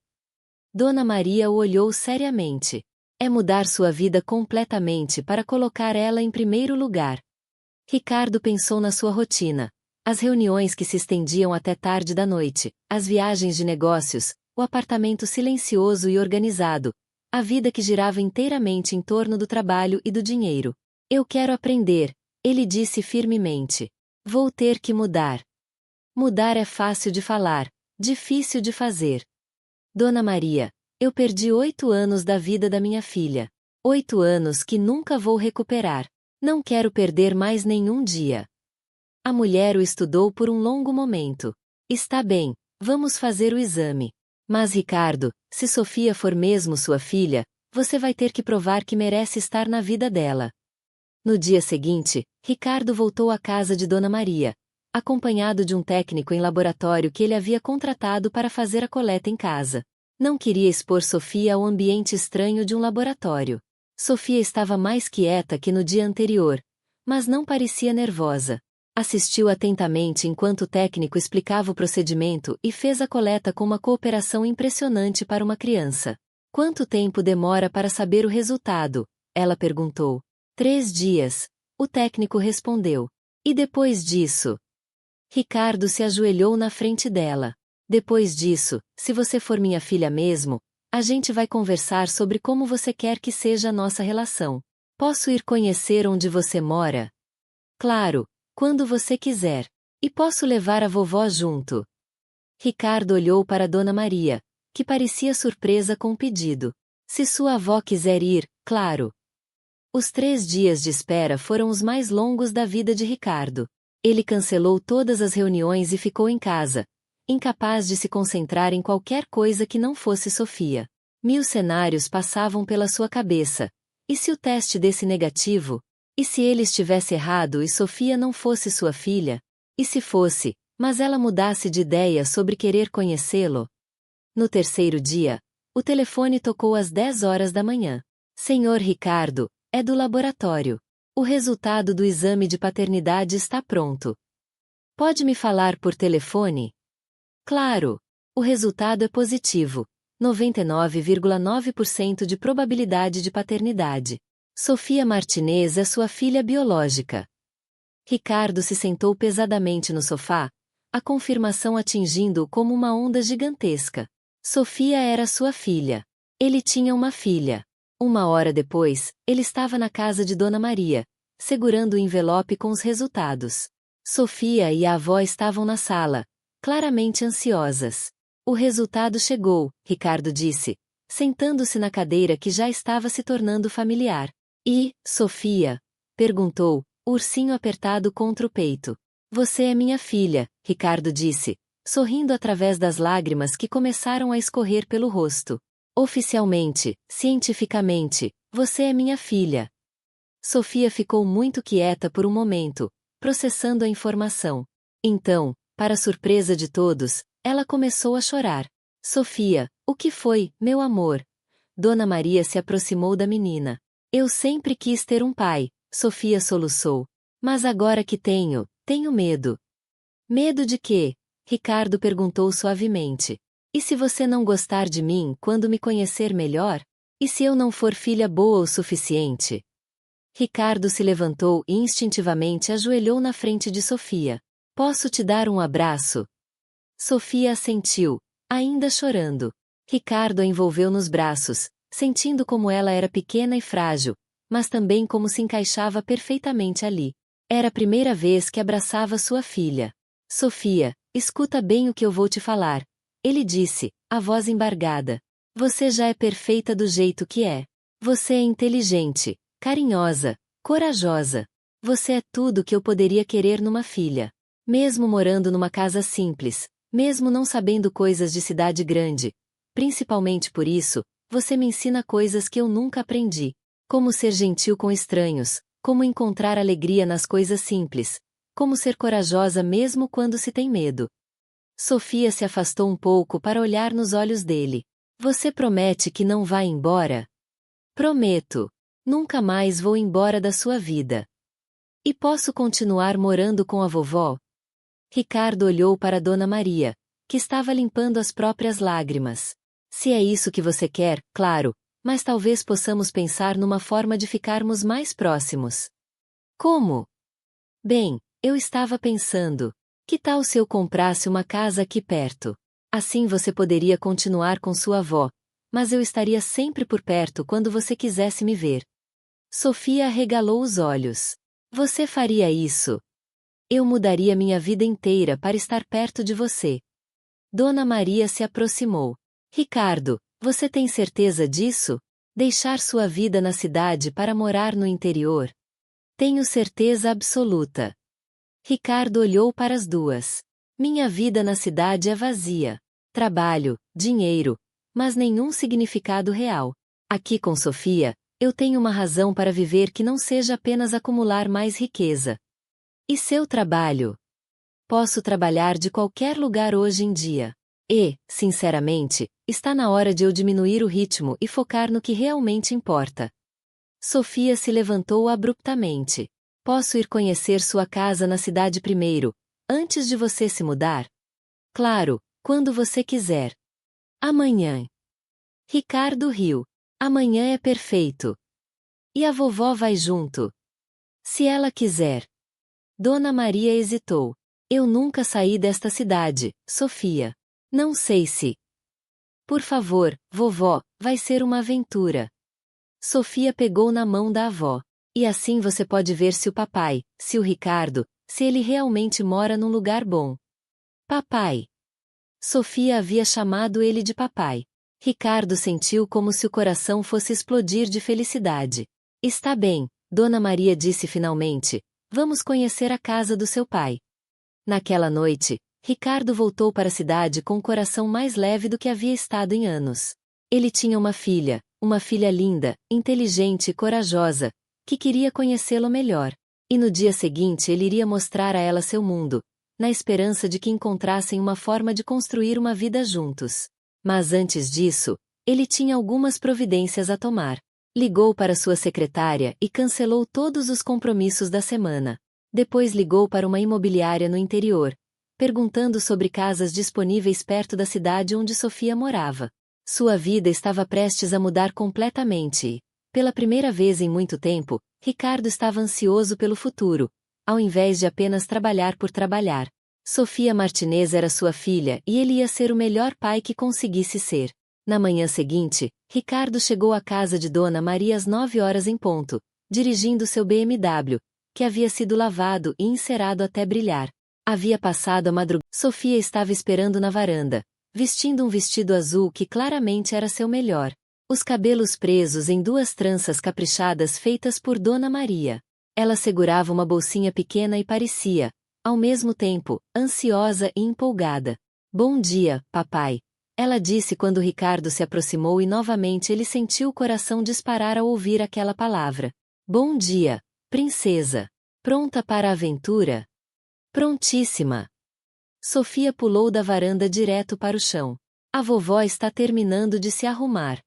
Dona Maria o olhou seriamente. É mudar sua vida completamente para colocar ela em primeiro lugar. Ricardo pensou na sua rotina. As reuniões que se estendiam até tarde da noite, as viagens de negócios, o apartamento silencioso e organizado, a vida que girava inteiramente em torno do trabalho e do dinheiro. Eu quero aprender, ele disse firmemente. Vou ter que mudar. Mudar é fácil de falar, difícil de fazer. Dona Maria, eu perdi 8 anos da vida da minha filha. 8 anos que nunca vou recuperar. Não quero perder mais nenhum dia. A mulher o estudou por um longo momento. Está bem, vamos fazer o exame. Mas Ricardo, se Sofia for mesmo sua filha, você vai ter que provar que merece estar na vida dela. No dia seguinte, Ricardo voltou à casa de Dona Maria, acompanhado de um técnico em laboratório que ele havia contratado para fazer a coleta em casa. Não queria expor Sofia ao ambiente estranho de um laboratório. Sofia estava mais quieta que no dia anterior, mas não parecia nervosa. Assistiu atentamente enquanto o técnico explicava o procedimento e fez a coleta com uma cooperação impressionante para uma criança. Quanto tempo demora para saber o resultado? Ela perguntou. 3 dias. O técnico respondeu. E depois disso? Ricardo se ajoelhou na frente dela. Depois disso, se você for minha filha mesmo, a gente vai conversar sobre como você quer que seja a nossa relação. Posso ir conhecer onde você mora? Claro, quando você quiser. E posso levar a vovó junto? Ricardo olhou para Dona Maria, que parecia surpresa com o pedido. Se sua avó quiser ir, claro. Os 3 dias de espera foram os mais longos da vida de Ricardo. Ele cancelou todas as reuniões e ficou em casa, incapaz de se concentrar em qualquer coisa que não fosse Sofia. 1000 cenários passavam pela sua cabeça. E se o teste desse negativo? E se ele estivesse errado e Sofia não fosse sua filha? E se fosse, mas ela mudasse de ideia sobre querer conhecê-lo? No terceiro dia, o telefone tocou às 10 horas da manhã. Senhor Ricardo, é do laboratório. O resultado do exame de paternidade está pronto. Pode me falar por telefone? Claro. O resultado é positivo. 99,9% de probabilidade de paternidade. Sofia Martinez é sua filha biológica. Ricardo se sentou pesadamente no sofá, a confirmação atingindo-o como uma onda gigantesca. Sofia era sua filha. Ele tinha uma filha. 1 hora depois, ele estava na casa de Dona Maria, segurando o envelope com os resultados. Sofia e a avó estavam na sala, claramente ansiosas. O resultado chegou, Ricardo disse. sentando-se na cadeira que já estava se tornando familiar. E, Sofia? Perguntou, o ursinho apertado contra o peito. Você é minha filha, Ricardo disse, sorrindo através das lágrimas que começaram a escorrer pelo rosto. Oficialmente, cientificamente, você é minha filha. Sofia ficou muito quieta por um momento, processando a informação. Então, para surpresa de todos, ela começou a chorar. Sofia, o que foi, meu amor? Dona Maria se aproximou da menina. Eu sempre quis ter um pai, Sofia soluçou. Mas agora que tenho medo. Medo de quê? Ricardo perguntou suavemente. E se você não gostar de mim quando me conhecer melhor? E se eu não for filha boa o suficiente? Ricardo se levantou e instintivamente ajoelhou na frente de Sofia. Posso te dar um abraço? Sofia assentiu, ainda chorando. Ricardo a envolveu nos braços, sentindo como ela era pequena e frágil, mas também como se encaixava perfeitamente ali. Era a primeira vez que abraçava sua filha. Sofia, escuta bem o que eu vou te falar. Ele disse, a voz embargada. Você já é perfeita do jeito que é. Você é inteligente, carinhosa, corajosa. Você é tudo que eu poderia querer numa filha. Mesmo morando numa casa simples, mesmo não sabendo coisas de cidade grande, principalmente por isso, você me ensina coisas que eu nunca aprendi. Como ser gentil com estranhos, como encontrar alegria nas coisas simples, como ser corajosa mesmo quando se tem medo. Sofia se afastou um pouco para olhar nos olhos dele. Você promete que não vai embora? Prometo. Nunca mais vou embora da sua vida. E posso continuar morando com a vovó? Ricardo olhou para Dona Maria, que estava limpando as próprias lágrimas. Se é isso que você quer, claro, mas talvez possamos pensar numa forma de ficarmos mais próximos. Como? Bem, eu estava pensando, que tal se eu comprasse uma casa aqui perto? Assim você poderia continuar com sua avó, mas eu estaria sempre por perto quando você quisesse me ver. Sofia arregalou os olhos. Você faria isso? Eu mudaria minha vida inteira para estar perto de você. Dona Maria se aproximou. Ricardo, você tem certeza disso? Deixar sua vida na cidade para morar no interior? Tenho certeza absoluta. Ricardo olhou para as duas. Minha vida na cidade é vazia. Trabalho, dinheiro, mas nenhum significado real. Aqui com Sofia, eu tenho uma razão para viver que não seja apenas acumular mais riqueza. E seu trabalho? Posso trabalhar de qualquer lugar hoje em dia. E, sinceramente, está na hora de eu diminuir o ritmo e focar no que realmente importa. Sofia se levantou abruptamente. Posso ir conhecer sua casa na cidade primeiro, antes de você se mudar? Claro, quando você quiser. Amanhã. Ricardo riu. Amanhã é perfeito. E a vovó vai junto? Se ela quiser. Dona Maria hesitou. Eu nunca saí desta cidade, Sofia. Não sei se. Por favor, vovó, vai ser uma aventura. Sofia pegou na mão da avó. E assim você pode ver se o papai, se o Ricardo, se ele realmente mora num lugar bom. Papai. Sofia havia chamado ele de papai. Ricardo sentiu como se o coração fosse explodir de felicidade. Está bem, Dona Maria disse finalmente. Vamos conhecer a casa do seu pai. Naquela noite, Ricardo voltou para a cidade com o coração mais leve do que havia estado em anos. Ele tinha uma filha linda, inteligente e corajosa, que queria conhecê-lo melhor. E no dia seguinte ele iria mostrar a ela seu mundo, na esperança de que encontrassem uma forma de construir uma vida juntos. Mas antes disso, ele tinha algumas providências a tomar. Ligou para sua secretária e cancelou todos os compromissos da semana. Depois ligou para uma imobiliária no interior, perguntando sobre casas disponíveis perto da cidade onde Sofia morava. Sua vida estava prestes a mudar completamente e, pela primeira vez em muito tempo, Ricardo estava ansioso pelo futuro, ao invés de apenas trabalhar por trabalhar. Sofia Martinez era sua filha e ele ia ser o melhor pai que conseguisse ser. Na manhã seguinte, Ricardo chegou à casa de Dona Maria às 9 horas em ponto, dirigindo seu BMW, que havia sido lavado e encerado até brilhar. Havia passado a madrugada. Sofia estava esperando na varanda, vestindo um vestido azul que claramente era seu melhor. os cabelos presos em duas tranças caprichadas feitas por Dona Maria. Ela segurava uma bolsinha pequena e parecia, ao mesmo tempo, ansiosa e empolgada. Bom dia, papai. Ela disse quando Ricardo se aproximou e novamente ele sentiu o coração disparar ao ouvir aquela palavra. Bom dia, princesa. Pronta para a aventura? Prontíssima. Sofia pulou da varanda direto para o chão. A vovó está terminando de se arrumar.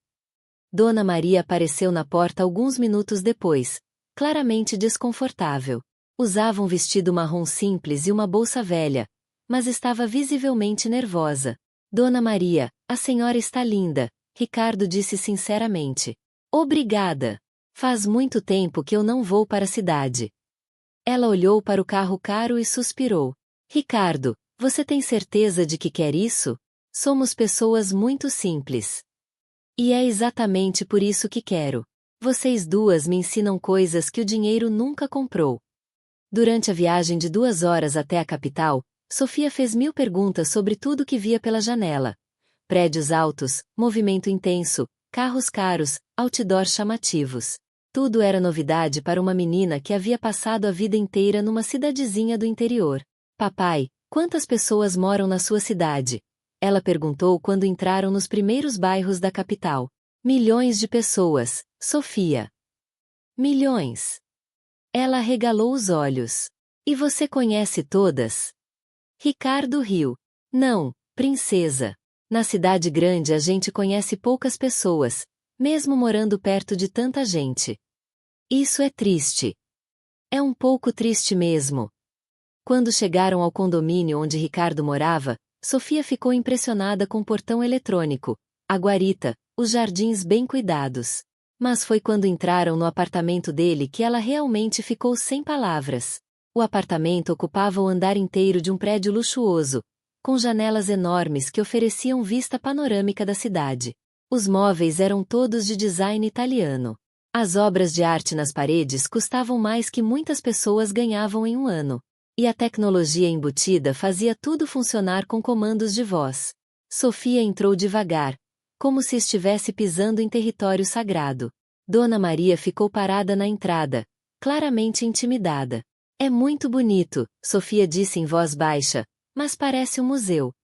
Dona Maria apareceu na porta alguns minutos depois, claramente desconfortável. Usava um vestido marrom simples e uma bolsa velha, mas estava visivelmente nervosa. Dona Maria, a senhora está linda, Ricardo disse sinceramente. Obrigada. Faz muito tempo que eu não vou para a cidade. Ela olhou para o carro caro e suspirou. Ricardo, você tem certeza de que quer isso? Somos pessoas muito simples. E é exatamente por isso que quero. Vocês duas me ensinam coisas que o dinheiro nunca comprou. Durante a viagem de 2 horas até a capital, Sofia fez 1000 perguntas sobre tudo que via pela janela. Prédios altos, movimento intenso, carros caros, outdoors chamativos. Tudo era novidade para uma menina que havia passado a vida inteira numa cidadezinha do interior. Papai, quantas pessoas moram na sua cidade? Ela perguntou quando entraram nos primeiros bairros da capital. Milhões de pessoas, Sofia. Milhões. Ela arregalou os olhos. E você conhece todas? Ricardo riu. Não, princesa. Na cidade grande a gente conhece poucas pessoas, mesmo morando perto de tanta gente. Isso é triste. É um pouco triste mesmo. Quando chegaram ao condomínio onde Ricardo morava, Sofia ficou impressionada com o portão eletrônico, a guarita, os jardins bem cuidados. Mas foi quando entraram no apartamento dele que ela realmente ficou sem palavras. O apartamento ocupava o andar inteiro de um prédio luxuoso, com janelas enormes que ofereciam vista panorâmica da cidade. Os móveis eram todos de design italiano. As obras de arte nas paredes custavam mais que muitas pessoas ganhavam em um ano. E a tecnologia embutida fazia tudo funcionar com comandos de voz. Sofia entrou devagar, como se estivesse pisando em território sagrado. Dona Maria ficou parada na entrada, claramente intimidada. É muito bonito, Sofia disse em voz baixa, mas parece um museu.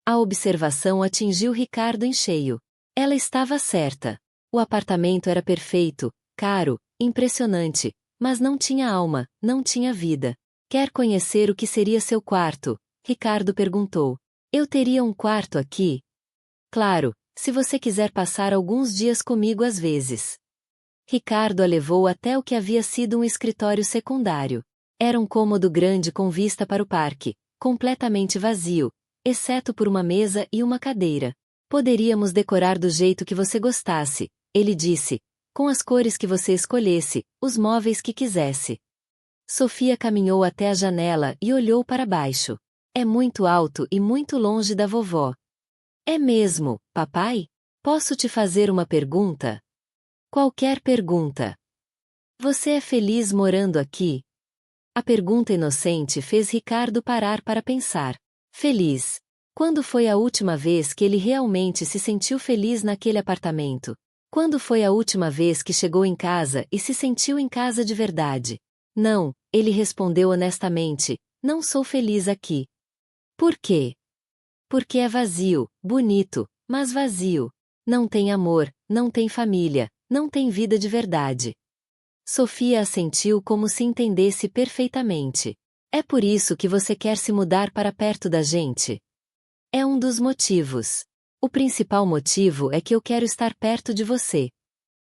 A observação atingiu Ricardo em cheio. Ela estava certa. O apartamento era perfeito, caro, impressionante, mas não tinha alma, não tinha vida. Quer conhecer o que seria seu quarto? Ricardo perguntou. Eu teria um quarto aqui? Claro, se você quiser passar alguns dias comigo às vezes. Ricardo a levou até o que havia sido um escritório secundário. Era um cômodo grande com vista para o parque, completamente vazio, exceto por uma mesa e uma cadeira. Poderíamos decorar do jeito que você gostasse, ele disse, com as cores que você escolhesse, os móveis que quisesse. Sofia caminhou até a janela e olhou para baixo. É muito alto e muito longe da vovó. É mesmo, papai? Posso te fazer uma pergunta? Qualquer pergunta. Você é feliz morando aqui? A pergunta inocente fez Ricardo parar para pensar. Feliz. Quando foi a última vez que ele realmente se sentiu feliz naquele apartamento? Quando foi a última vez que chegou em casa e se sentiu em casa de verdade? Não, ele respondeu honestamente, não sou feliz aqui. Por quê? Porque é vazio, bonito, mas vazio. Não tem amor, não tem família, não tem vida de verdade. Sofia assentiu como se entendesse perfeitamente. É por isso que você quer se mudar para perto da gente? É um dos motivos. O principal motivo é que eu quero estar perto de você.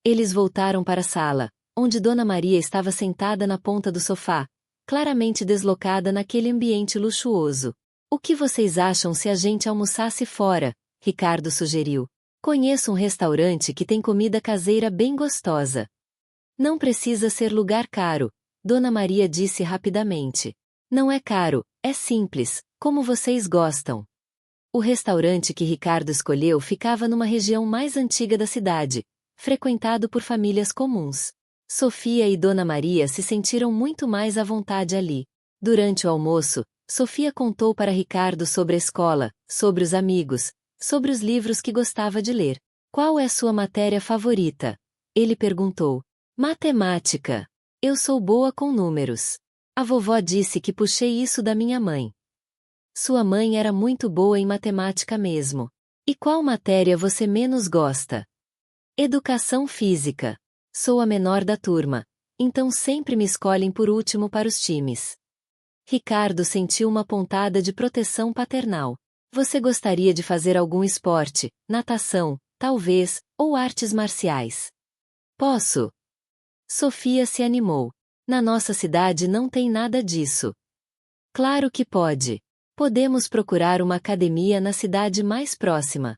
Eles voltaram para a sala, onde Dona Maria estava sentada na ponta do sofá, claramente deslocada naquele ambiente luxuoso. O que vocês acham se a gente almoçasse fora? Ricardo sugeriu. Conheço um restaurante que tem comida caseira bem gostosa. Não precisa ser lugar caro, Dona Maria disse rapidamente. Não é caro, é simples, como vocês gostam. O restaurante que Ricardo escolheu ficava numa região mais antiga da cidade, frequentado por famílias comuns. Sofia e Dona Maria se sentiram muito mais à vontade ali. Durante o almoço, Sofia contou para Ricardo sobre a escola, sobre os amigos, sobre os livros que gostava de ler. Qual é sua matéria favorita? Ele perguntou. Matemática. Eu sou boa com números. A vovó disse que puxei isso da minha mãe. Sua mãe era muito boa em matemática mesmo. E qual matéria você menos gosta? Educação física. Sou a menor da turma, então sempre me escolhem por último para os times. Ricardo sentiu uma pontada de proteção paternal. Você gostaria de fazer algum esporte, natação, talvez, ou artes marciais? Posso. Sofia se animou. Na nossa cidade não tem nada disso. Claro que pode. Podemos procurar uma academia na cidade mais próxima.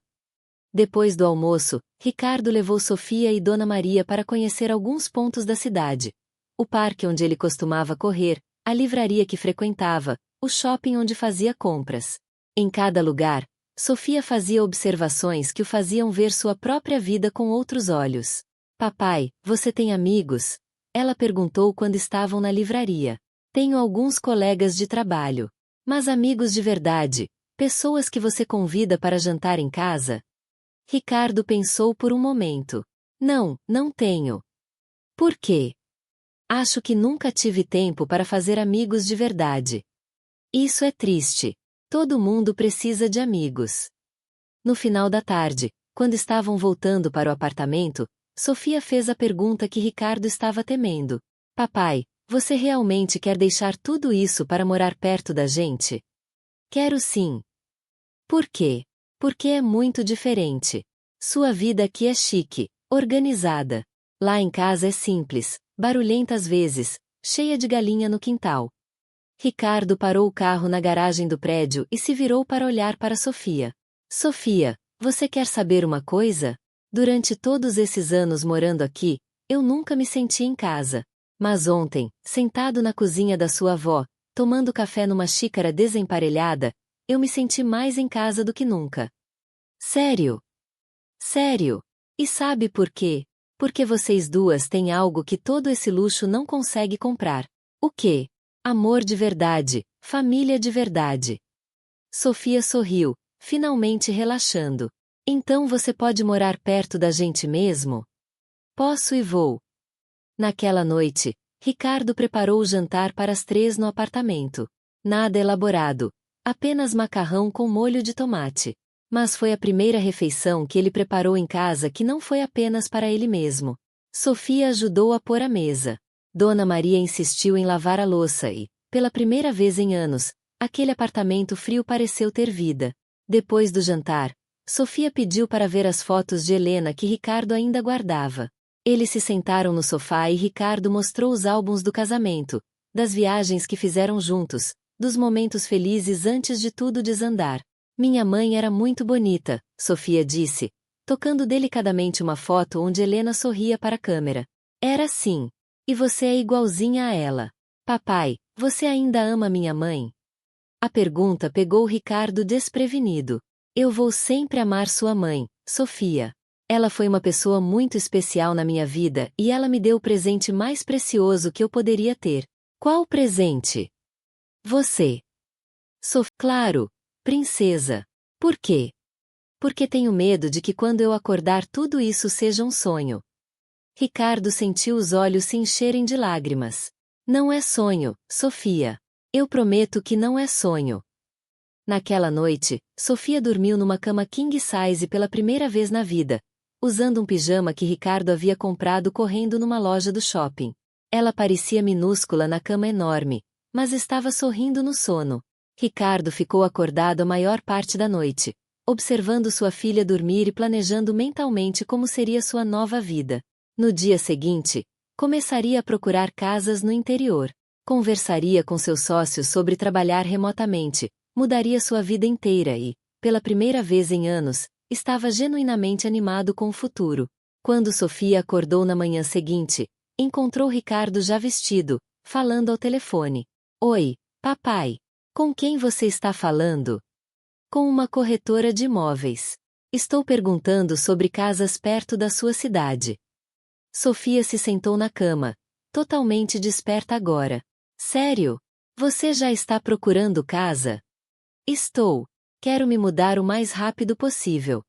Depois do almoço, Ricardo levou Sofia e Dona Maria para conhecer alguns pontos da cidade. O parque onde ele costumava correr, a livraria que frequentava, o shopping onde fazia compras. Em cada lugar, Sofia fazia observações que o faziam ver sua própria vida com outros olhos. Papai, você tem amigos? Ela perguntou quando estavam na livraria. Tenho alguns colegas de trabalho. Mas amigos de verdade, pessoas que você convida para jantar em casa? Ricardo pensou por um momento. Não, não tenho. Por quê? Acho que nunca tive tempo para fazer amigos de verdade. Isso é triste. Todo mundo precisa de amigos. No final da tarde, quando estavam voltando para o apartamento, Sofia fez a pergunta que Ricardo estava temendo. Papai, você realmente quer deixar tudo isso para morar perto da gente? Quero sim. Por quê? Porque é muito diferente. Sua vida aqui é chique, organizada. Lá em casa é simples, barulhenta às vezes, cheia de galinha no quintal. Ricardo parou o carro na garagem do prédio e se virou para olhar para Sofia. Sofia, você quer saber uma coisa? Durante todos esses anos morando aqui, eu nunca me senti em casa. Mas ontem, sentado na cozinha da sua avó, tomando café numa xícara desemparelhada, eu me senti mais em casa do que nunca. Sério? Sério. E sabe por quê? Porque vocês duas têm algo que todo esse luxo não consegue comprar. O quê? Amor de verdade, família de verdade. Sofia sorriu, finalmente relaxando. Então você pode morar perto da gente mesmo? Posso e vou. Naquela noite, Ricardo preparou o jantar para as 3 no apartamento. Nada elaborado, apenas macarrão com molho de tomate. Mas foi a primeira refeição que ele preparou em casa que não foi apenas para ele mesmo. Sofia ajudou a pôr a mesa. Dona Maria insistiu em lavar a louça e, pela primeira vez em anos, aquele apartamento frio pareceu ter vida. Depois do jantar, Sofia pediu para ver as fotos de Helena que Ricardo ainda guardava. Eles se sentaram no sofá e Ricardo mostrou os álbuns do casamento, das viagens que fizeram juntos, dos momentos felizes antes de tudo desandar. Minha mãe era muito bonita, Sofia disse, tocando delicadamente uma foto onde Helena sorria para a câmera. Era sim. E você é igualzinha a ela. Papai, você ainda ama minha mãe? A pergunta pegou Ricardo desprevenido. Eu vou sempre amar sua mãe, Sofia. Ela foi uma pessoa muito especial na minha vida e ela me deu o presente mais precioso que eu poderia ter. Qual presente? Você. Claro, princesa. Por quê? Porque tenho medo de que quando eu acordar tudo isso seja um sonho. Ricardo sentiu os olhos se encherem de lágrimas. Não é sonho, Sofia. Eu prometo que não é sonho. Naquela noite, Sofia dormiu numa cama king size pela primeira vez na vida, usando um pijama que Ricardo havia comprado correndo numa loja do shopping. Ela parecia minúscula na cama enorme, mas estava sorrindo no sono. Ricardo ficou acordado a maior parte da noite, observando sua filha dormir e planejando mentalmente como seria sua nova vida. No dia seguinte, começaria a procurar casas no interior. Conversaria com seus sócios sobre trabalhar remotamente, mudaria sua vida inteira e, pela primeira vez em anos, estava genuinamente animado com o futuro. Quando Sofia acordou na manhã seguinte, encontrou Ricardo já vestido, falando ao telefone. Oi, papai. Com quem você está falando? Com uma corretora de imóveis. Estou perguntando sobre casas perto da sua cidade. Sofia se sentou na cama, totalmente desperta agora. Sério? Você já está procurando casa? Estou. Quero me mudar o mais rápido possível.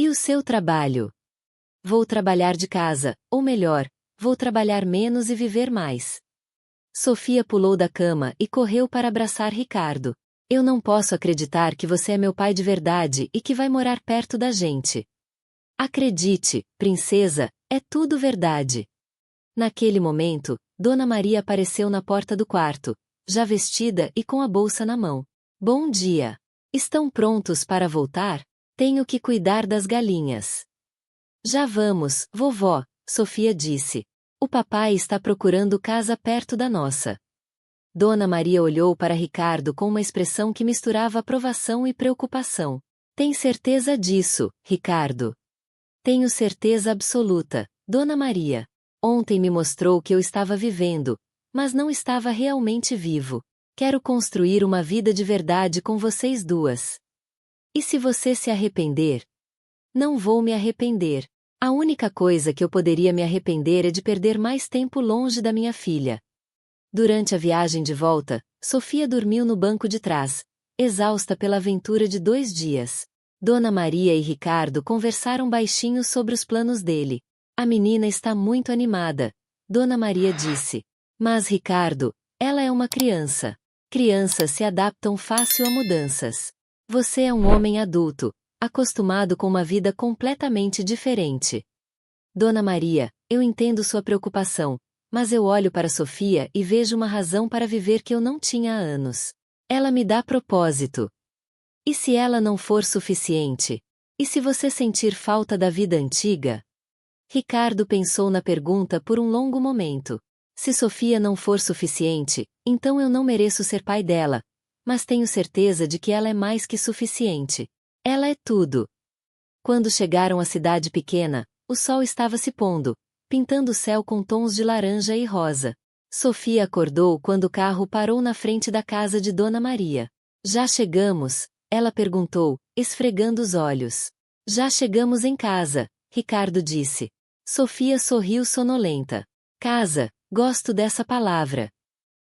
E o seu trabalho? Vou trabalhar de casa, ou melhor, vou trabalhar menos e viver mais. Sofia pulou da cama e correu para abraçar Ricardo. Eu não posso acreditar que você é meu pai de verdade e que vai morar perto da gente. Acredite, princesa, é tudo verdade. Naquele momento, Dona Maria apareceu na porta do quarto, já vestida e com a bolsa na mão. Bom dia. Estão prontos para voltar? Tenho que cuidar das galinhas. Já vamos, vovó, Sofia disse. O papai está procurando casa perto da nossa. Dona Maria olhou para Ricardo com uma expressão que misturava aprovação e preocupação. Tem certeza disso, Ricardo? Tenho certeza absoluta, Dona Maria. Ontem me mostrou que eu estava vivendo, mas não estava realmente vivo. Quero construir uma vida de verdade com vocês duas. E se você se arrepender? Não vou me arrepender. A única coisa que eu poderia me arrepender é de perder mais tempo longe da minha filha. Durante a viagem de volta, Sofia dormiu no banco de trás, exausta pela aventura de 2 dias. Dona Maria e Ricardo conversaram baixinho sobre os planos dele. A menina está muito animada, Dona Maria disse. Mas Ricardo, ela é uma criança. Crianças se adaptam fácil a mudanças. Você é um homem adulto, acostumado com uma vida completamente diferente. Dona Maria, eu entendo sua preocupação, mas eu olho para Sofia e vejo uma razão para viver que eu não tinha há anos. Ela me dá propósito. E se ela não for suficiente? E se você sentir falta da vida antiga? Ricardo pensou na pergunta por um longo momento. Se Sofia não for suficiente, então eu não mereço ser pai dela, mas tenho certeza de que ela é mais que suficiente. Ela é tudo. Quando chegaram à cidade pequena, o sol estava se pondo, pintando o céu com tons de laranja e rosa. Sofia acordou quando o carro parou na frente da casa de Dona Maria. Já chegamos? Ela perguntou, esfregando os olhos. Já chegamos em casa, Ricardo disse. Sofia sorriu sonolenta. Casa, gosto dessa palavra.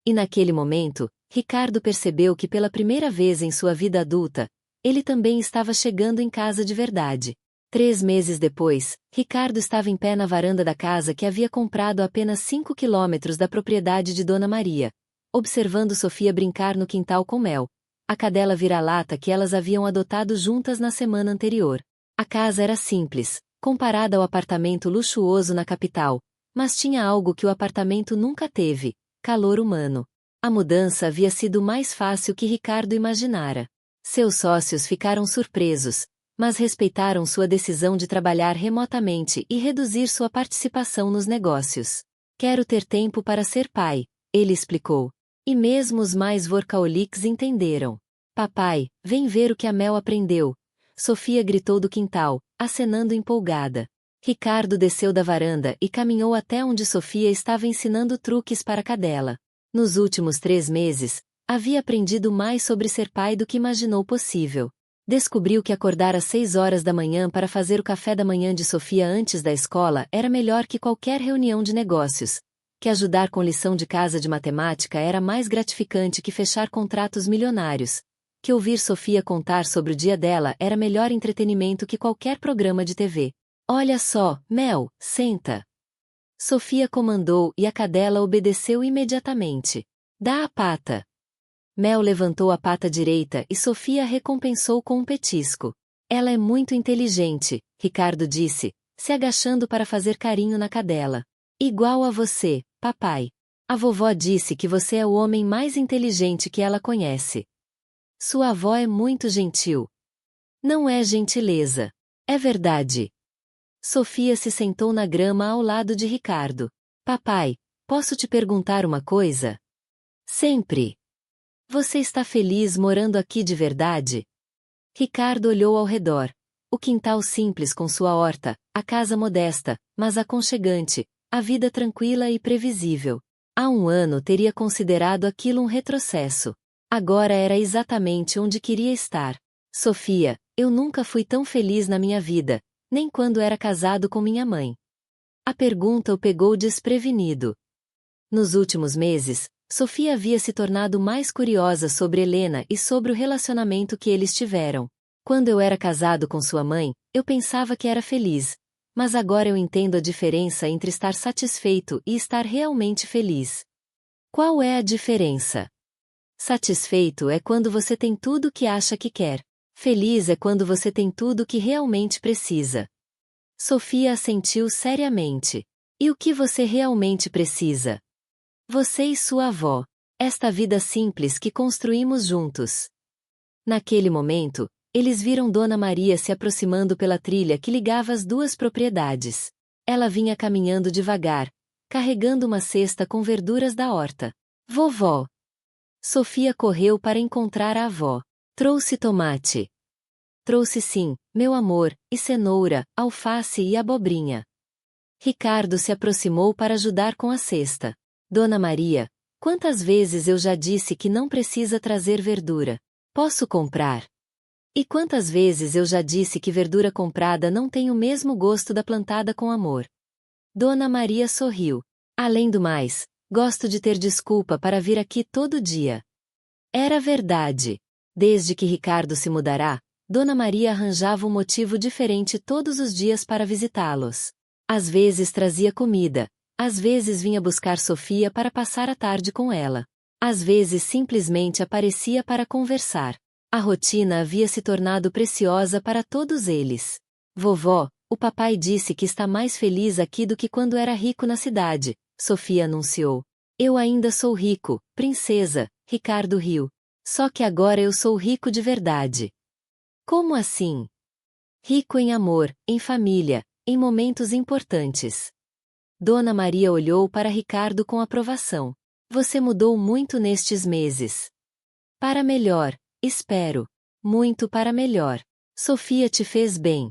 E naquele momento, Ricardo percebeu que pela primeira vez em sua vida adulta, ele também estava chegando em casa de verdade. 3 meses depois, Ricardo estava em pé na varanda da casa que havia comprado a apenas 5 quilômetros da propriedade de Dona Maria, observando Sofia brincar no quintal com Mel, a cadela vira-lata que elas haviam adotado juntas na semana anterior. A casa era simples, comparada ao apartamento luxuoso na capital, mas tinha algo que o apartamento nunca teve: calor humano. A mudança havia sido mais fácil que Ricardo imaginara. Seus sócios ficaram surpresos, mas respeitaram sua decisão de trabalhar remotamente e reduzir sua participação nos negócios. Quero ter tempo para ser pai, ele explicou. E mesmo os mais workaholics entenderam. Papai, vem ver o que a Mel aprendeu. Sofia gritou do quintal, acenando empolgada. Ricardo desceu da varanda e caminhou até onde Sofia estava ensinando truques para a cadela. Nos últimos 3 meses, havia aprendido mais sobre ser pai do que imaginou possível. Descobriu que acordar às 6 horas da manhã para fazer o café da manhã de Sofia antes da escola era melhor que qualquer reunião de negócios, que ajudar com lição de casa de matemática era mais gratificante que fechar contratos milionários, que ouvir Sofia contar sobre o dia dela era melhor entretenimento que qualquer programa de TV. Olha só, Mel, senta. Sofia comandou e a cadela obedeceu imediatamente. Dá a pata. Mel levantou a pata direita e Sofia recompensou com um petisco. Ela é muito inteligente, Ricardo disse, se agachando para fazer carinho na cadela. Igual a você, papai. A vovó disse que você é o homem mais inteligente que ela conhece. Sua avó é muito gentil. Não é gentileza. É verdade. Sofia se sentou na grama ao lado de Ricardo. Papai, posso te perguntar uma coisa? Sempre. Você está feliz morando aqui de verdade? Ricardo olhou ao redor. O quintal simples com sua horta, a casa modesta, mas aconchegante, a vida tranquila e previsível. Há 1 ano teria considerado aquilo um retrocesso. Agora era exatamente onde queria estar. Sofia, eu nunca fui tão feliz na minha vida, nem quando era casado com minha mãe. A pergunta o pegou desprevenido. Nos últimos meses, Sofia havia se tornado mais curiosa sobre Helena e sobre o relacionamento que eles tiveram. Quando eu era casado com sua mãe, eu pensava que era feliz. Mas agora eu entendo a diferença entre estar satisfeito e estar realmente feliz. Qual é a diferença? Satisfeito é quando você tem tudo o que acha que quer. Feliz é quando você tem tudo o que realmente precisa. Sofia assentiu seriamente. E o que você realmente precisa? Você e sua avó. Esta vida simples que construímos juntos. Naquele momento, eles viram Dona Maria se aproximando pela trilha que ligava as duas propriedades. Ela vinha caminhando devagar, carregando uma cesta com verduras da horta. Vovó! Sofia correu para encontrar a avó. Trouxe tomate. Trouxe sim, meu amor, e cenoura, alface e abobrinha. Ricardo se aproximou para ajudar com a cesta. Dona Maria, quantas vezes eu já disse que não precisa trazer verdura? Posso comprar? E quantas vezes eu já disse que verdura comprada não tem o mesmo gosto da plantada com amor? Dona Maria sorriu. Além do mais, gosto de ter desculpa para vir aqui todo dia. Era verdade. Desde que Ricardo se mudará, Dona Maria arranjava um motivo diferente todos os dias para visitá-los. Às vezes trazia comida, às vezes vinha buscar Sofia para passar a tarde com ela. Às vezes simplesmente aparecia para conversar. A rotina havia se tornado preciosa para todos eles. Vovó, o papai disse que está mais feliz aqui do que quando era rico na cidade, Sofia anunciou. Eu ainda sou rico, princesa, Ricardo riu. Só que agora eu sou rico de verdade. Como assim? Rico em amor, em família, em momentos importantes. Dona Maria olhou para Ricardo com aprovação. Você mudou muito nestes meses. Para melhor. Espero. Muito para melhor. Sofia te fez bem.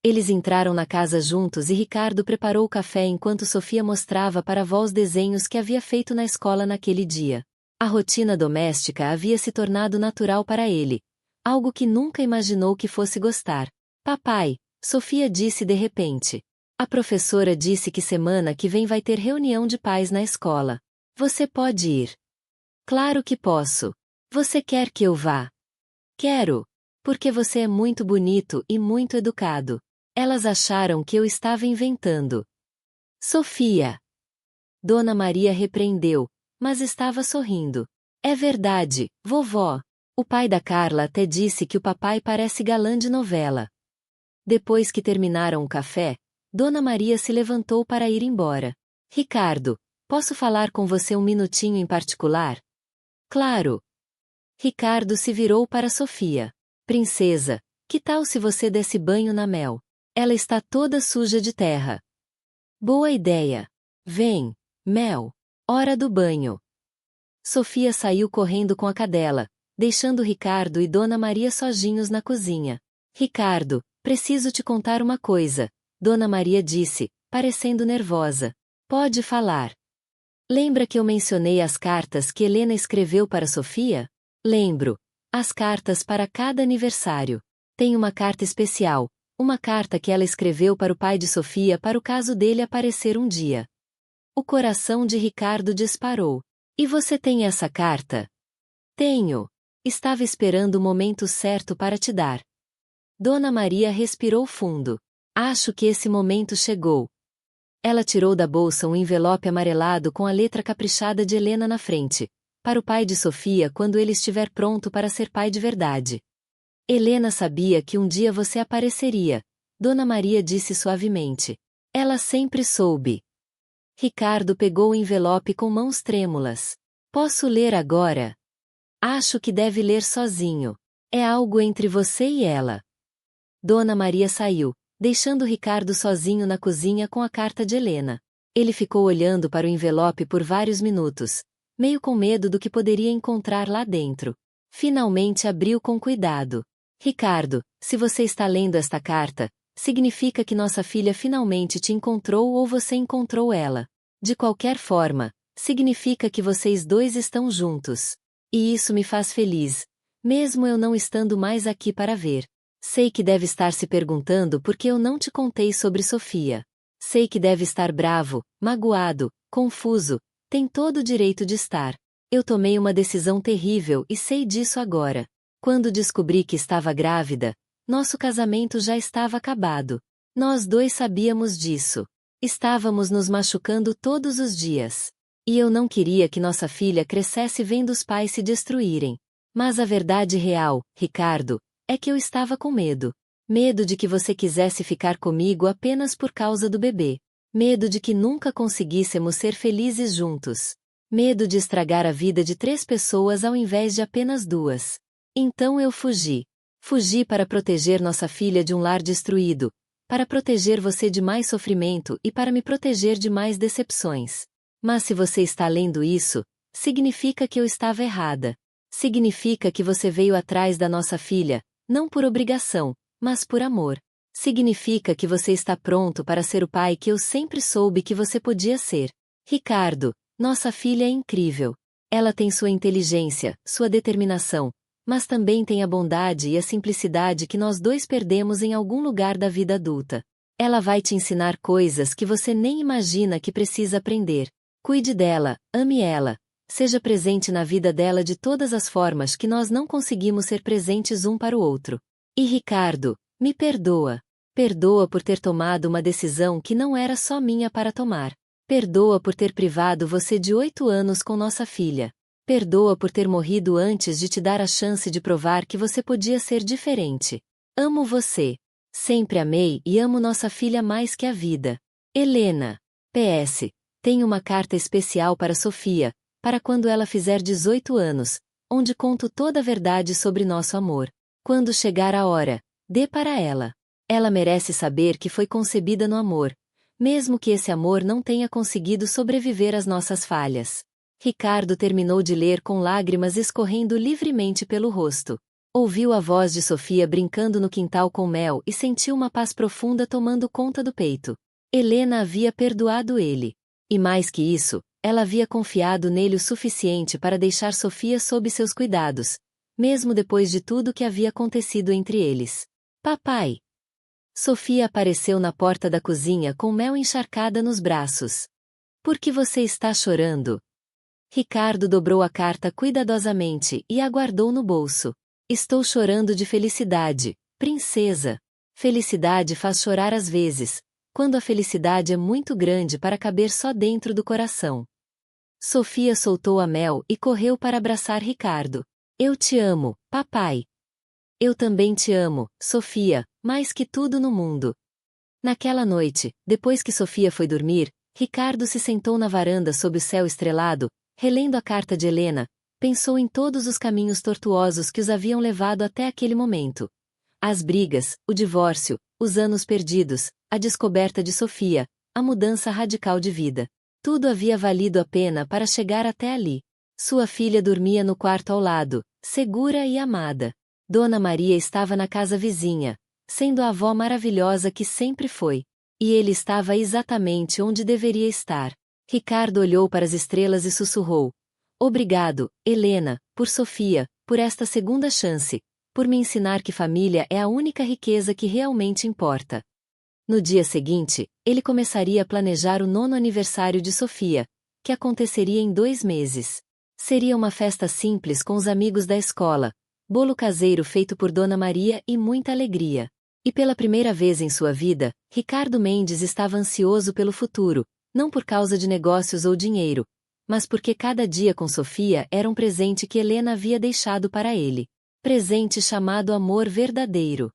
Eles entraram na casa juntos e Ricardo preparou o café enquanto Sofia mostrava para a avó os desenhos que havia feito na escola naquele dia. A rotina doméstica havia se tornado natural para ele, algo que nunca imaginou que fosse gostar. Papai, Sofia disse de repente. A professora disse que semana que vem vai ter reunião de pais na escola. Você pode ir. Claro que posso. Você quer que eu vá? Quero. Porque você é muito bonito e muito educado. Elas acharam que eu estava inventando. Sofia. Dona Maria repreendeu, mas estava sorrindo. É verdade, vovó. O pai da Carla até disse que o papai parece galã de novela. Depois que terminaram o café, Dona Maria se levantou para ir embora. Ricardo, posso falar com você um minutinho em particular? Claro. Ricardo se virou para Sofia. Princesa, que tal se você desse banho na Mel? Ela está toda suja de terra. Boa ideia. Vem, Mel. Hora do banho. Sofia saiu correndo com a cadela, deixando Ricardo e Dona Maria sozinhos na cozinha. Ricardo, preciso te contar uma coisa, Dona Maria disse, parecendo nervosa. Pode falar. Lembra que eu mencionei as cartas que Helena escreveu para Sofia? Lembro. As cartas para cada aniversário. Tem uma carta especial, uma carta que ela escreveu para o pai de Sofia para o caso dele aparecer um dia. O coração de Ricardo disparou. E você tem essa carta? Tenho. Estava esperando o momento certo para te dar. Dona Maria respirou fundo. Acho que esse momento chegou. Ela tirou da bolsa um envelope amarelado com a letra caprichada de Helena na frente. Para o pai de Sofia quando ele estiver pronto para ser pai de verdade. Helena sabia que um dia você apareceria, Dona Maria disse suavemente. Ela sempre soube. Ricardo pegou o envelope com mãos trêmulas. Posso ler agora? Acho que deve ler sozinho. É algo entre você e ela. Dona Maria saiu, deixando Ricardo sozinho na cozinha com a carta de Helena. Ele ficou olhando para o envelope por vários minutos, meio com medo do que poderia encontrar lá dentro. Finalmente abriu com cuidado. Ricardo, se você está lendo esta carta, significa que nossa filha finalmente te encontrou ou você encontrou ela. De qualquer forma, significa que vocês dois estão juntos. E isso me faz feliz, mesmo eu não estando mais aqui para ver. Sei que deve estar se perguntando por que eu não te contei sobre Sofia. Sei que deve estar bravo, magoado, confuso, tem todo o direito de estar. Eu tomei uma decisão terrível e sei disso agora. Quando descobri que estava grávida, nosso casamento já estava acabado. Nós dois sabíamos disso. Estávamos nos machucando todos os dias. E eu não queria que nossa filha crescesse vendo os pais se destruírem. Mas a verdade real, Ricardo, é que eu estava com medo. Medo de que você quisesse ficar comigo apenas por causa do bebê. Medo de que nunca conseguíssemos ser felizes juntos. Medo de estragar a vida de 3 pessoas ao invés de apenas 2. Então eu fugi. Fugi para proteger nossa filha de um lar destruído, para proteger você de mais sofrimento e para me proteger de mais decepções. Mas se você está lendo isso, significa que eu estava errada. Significa que você veio atrás da nossa filha, não por obrigação, mas por amor. Significa que você está pronto para ser o pai que eu sempre soube que você podia ser. Ricardo, nossa filha é incrível. Ela tem sua inteligência, sua determinação, mas também tem a bondade e a simplicidade que nós dois perdemos em algum lugar da vida adulta. Ela vai te ensinar coisas que você nem imagina que precisa aprender. Cuide dela, ame ela, seja presente na vida dela de todas as formas que nós não conseguimos ser presentes um para o outro. E Ricardo, me perdoa. Perdoa por ter tomado uma decisão que não era só minha para tomar. Perdoa por ter privado você de 8 anos com nossa filha. Perdoa por ter morrido antes de te dar a chance de provar que você podia ser diferente. Amo você. Sempre amei e amo nossa filha mais que a vida. Helena. PS. Tenho uma carta especial para Sofia, para quando ela fizer 18 anos, onde conto toda a verdade sobre nosso amor. Quando chegar a hora, dê para ela. Ela merece saber que foi concebida no amor, mesmo que esse amor não tenha conseguido sobreviver às nossas falhas. Ricardo terminou de ler com lágrimas escorrendo livremente pelo rosto. Ouviu a voz de Sofia brincando no quintal com Mel e sentiu uma paz profunda tomando conta do peito. Helena havia perdoado ele. E mais que isso, ela havia confiado nele o suficiente para deixar Sofia sob seus cuidados, mesmo depois de tudo que havia acontecido entre eles. Papai! Sofia apareceu na porta da cozinha com Mel encharcada nos braços. Por que você está chorando? Ricardo dobrou a carta cuidadosamente e a guardou no bolso. Estou chorando de felicidade, princesa. Felicidade faz chorar às vezes, quando a felicidade é muito grande para caber só dentro do coração. Sofia soltou a Mel e correu para abraçar Ricardo. Eu te amo, papai. Eu também te amo, Sofia, mais que tudo no mundo. Naquela noite, depois que Sofia foi dormir, Ricardo se sentou na varanda sob o céu estrelado, relendo a carta de Helena, pensou em todos os caminhos tortuosos que os haviam levado até aquele momento. As brigas, o divórcio, os anos perdidos, a descoberta de Sofia, a mudança radical de vida. Tudo havia valido a pena para chegar até ali. Sua filha dormia no quarto ao lado, segura e amada. Dona Maria estava na casa vizinha, sendo a avó maravilhosa que sempre foi. E ele estava exatamente onde deveria estar. Ricardo olhou para as estrelas e sussurrou. Obrigado, Helena, por Sofia, por esta segunda chance, por me ensinar que família é a única riqueza que realmente importa. No dia seguinte, ele começaria a planejar o 9º aniversário de Sofia, que aconteceria em 2 meses. Seria uma festa simples com os amigos da escola, bolo caseiro feito por Dona Maria e muita alegria. E pela primeira vez em sua vida, Ricardo Mendes estava ansioso pelo futuro, não por causa de negócios ou dinheiro, mas porque cada dia com Sofia era um presente que Helena havia deixado para ele. Presente chamado amor verdadeiro.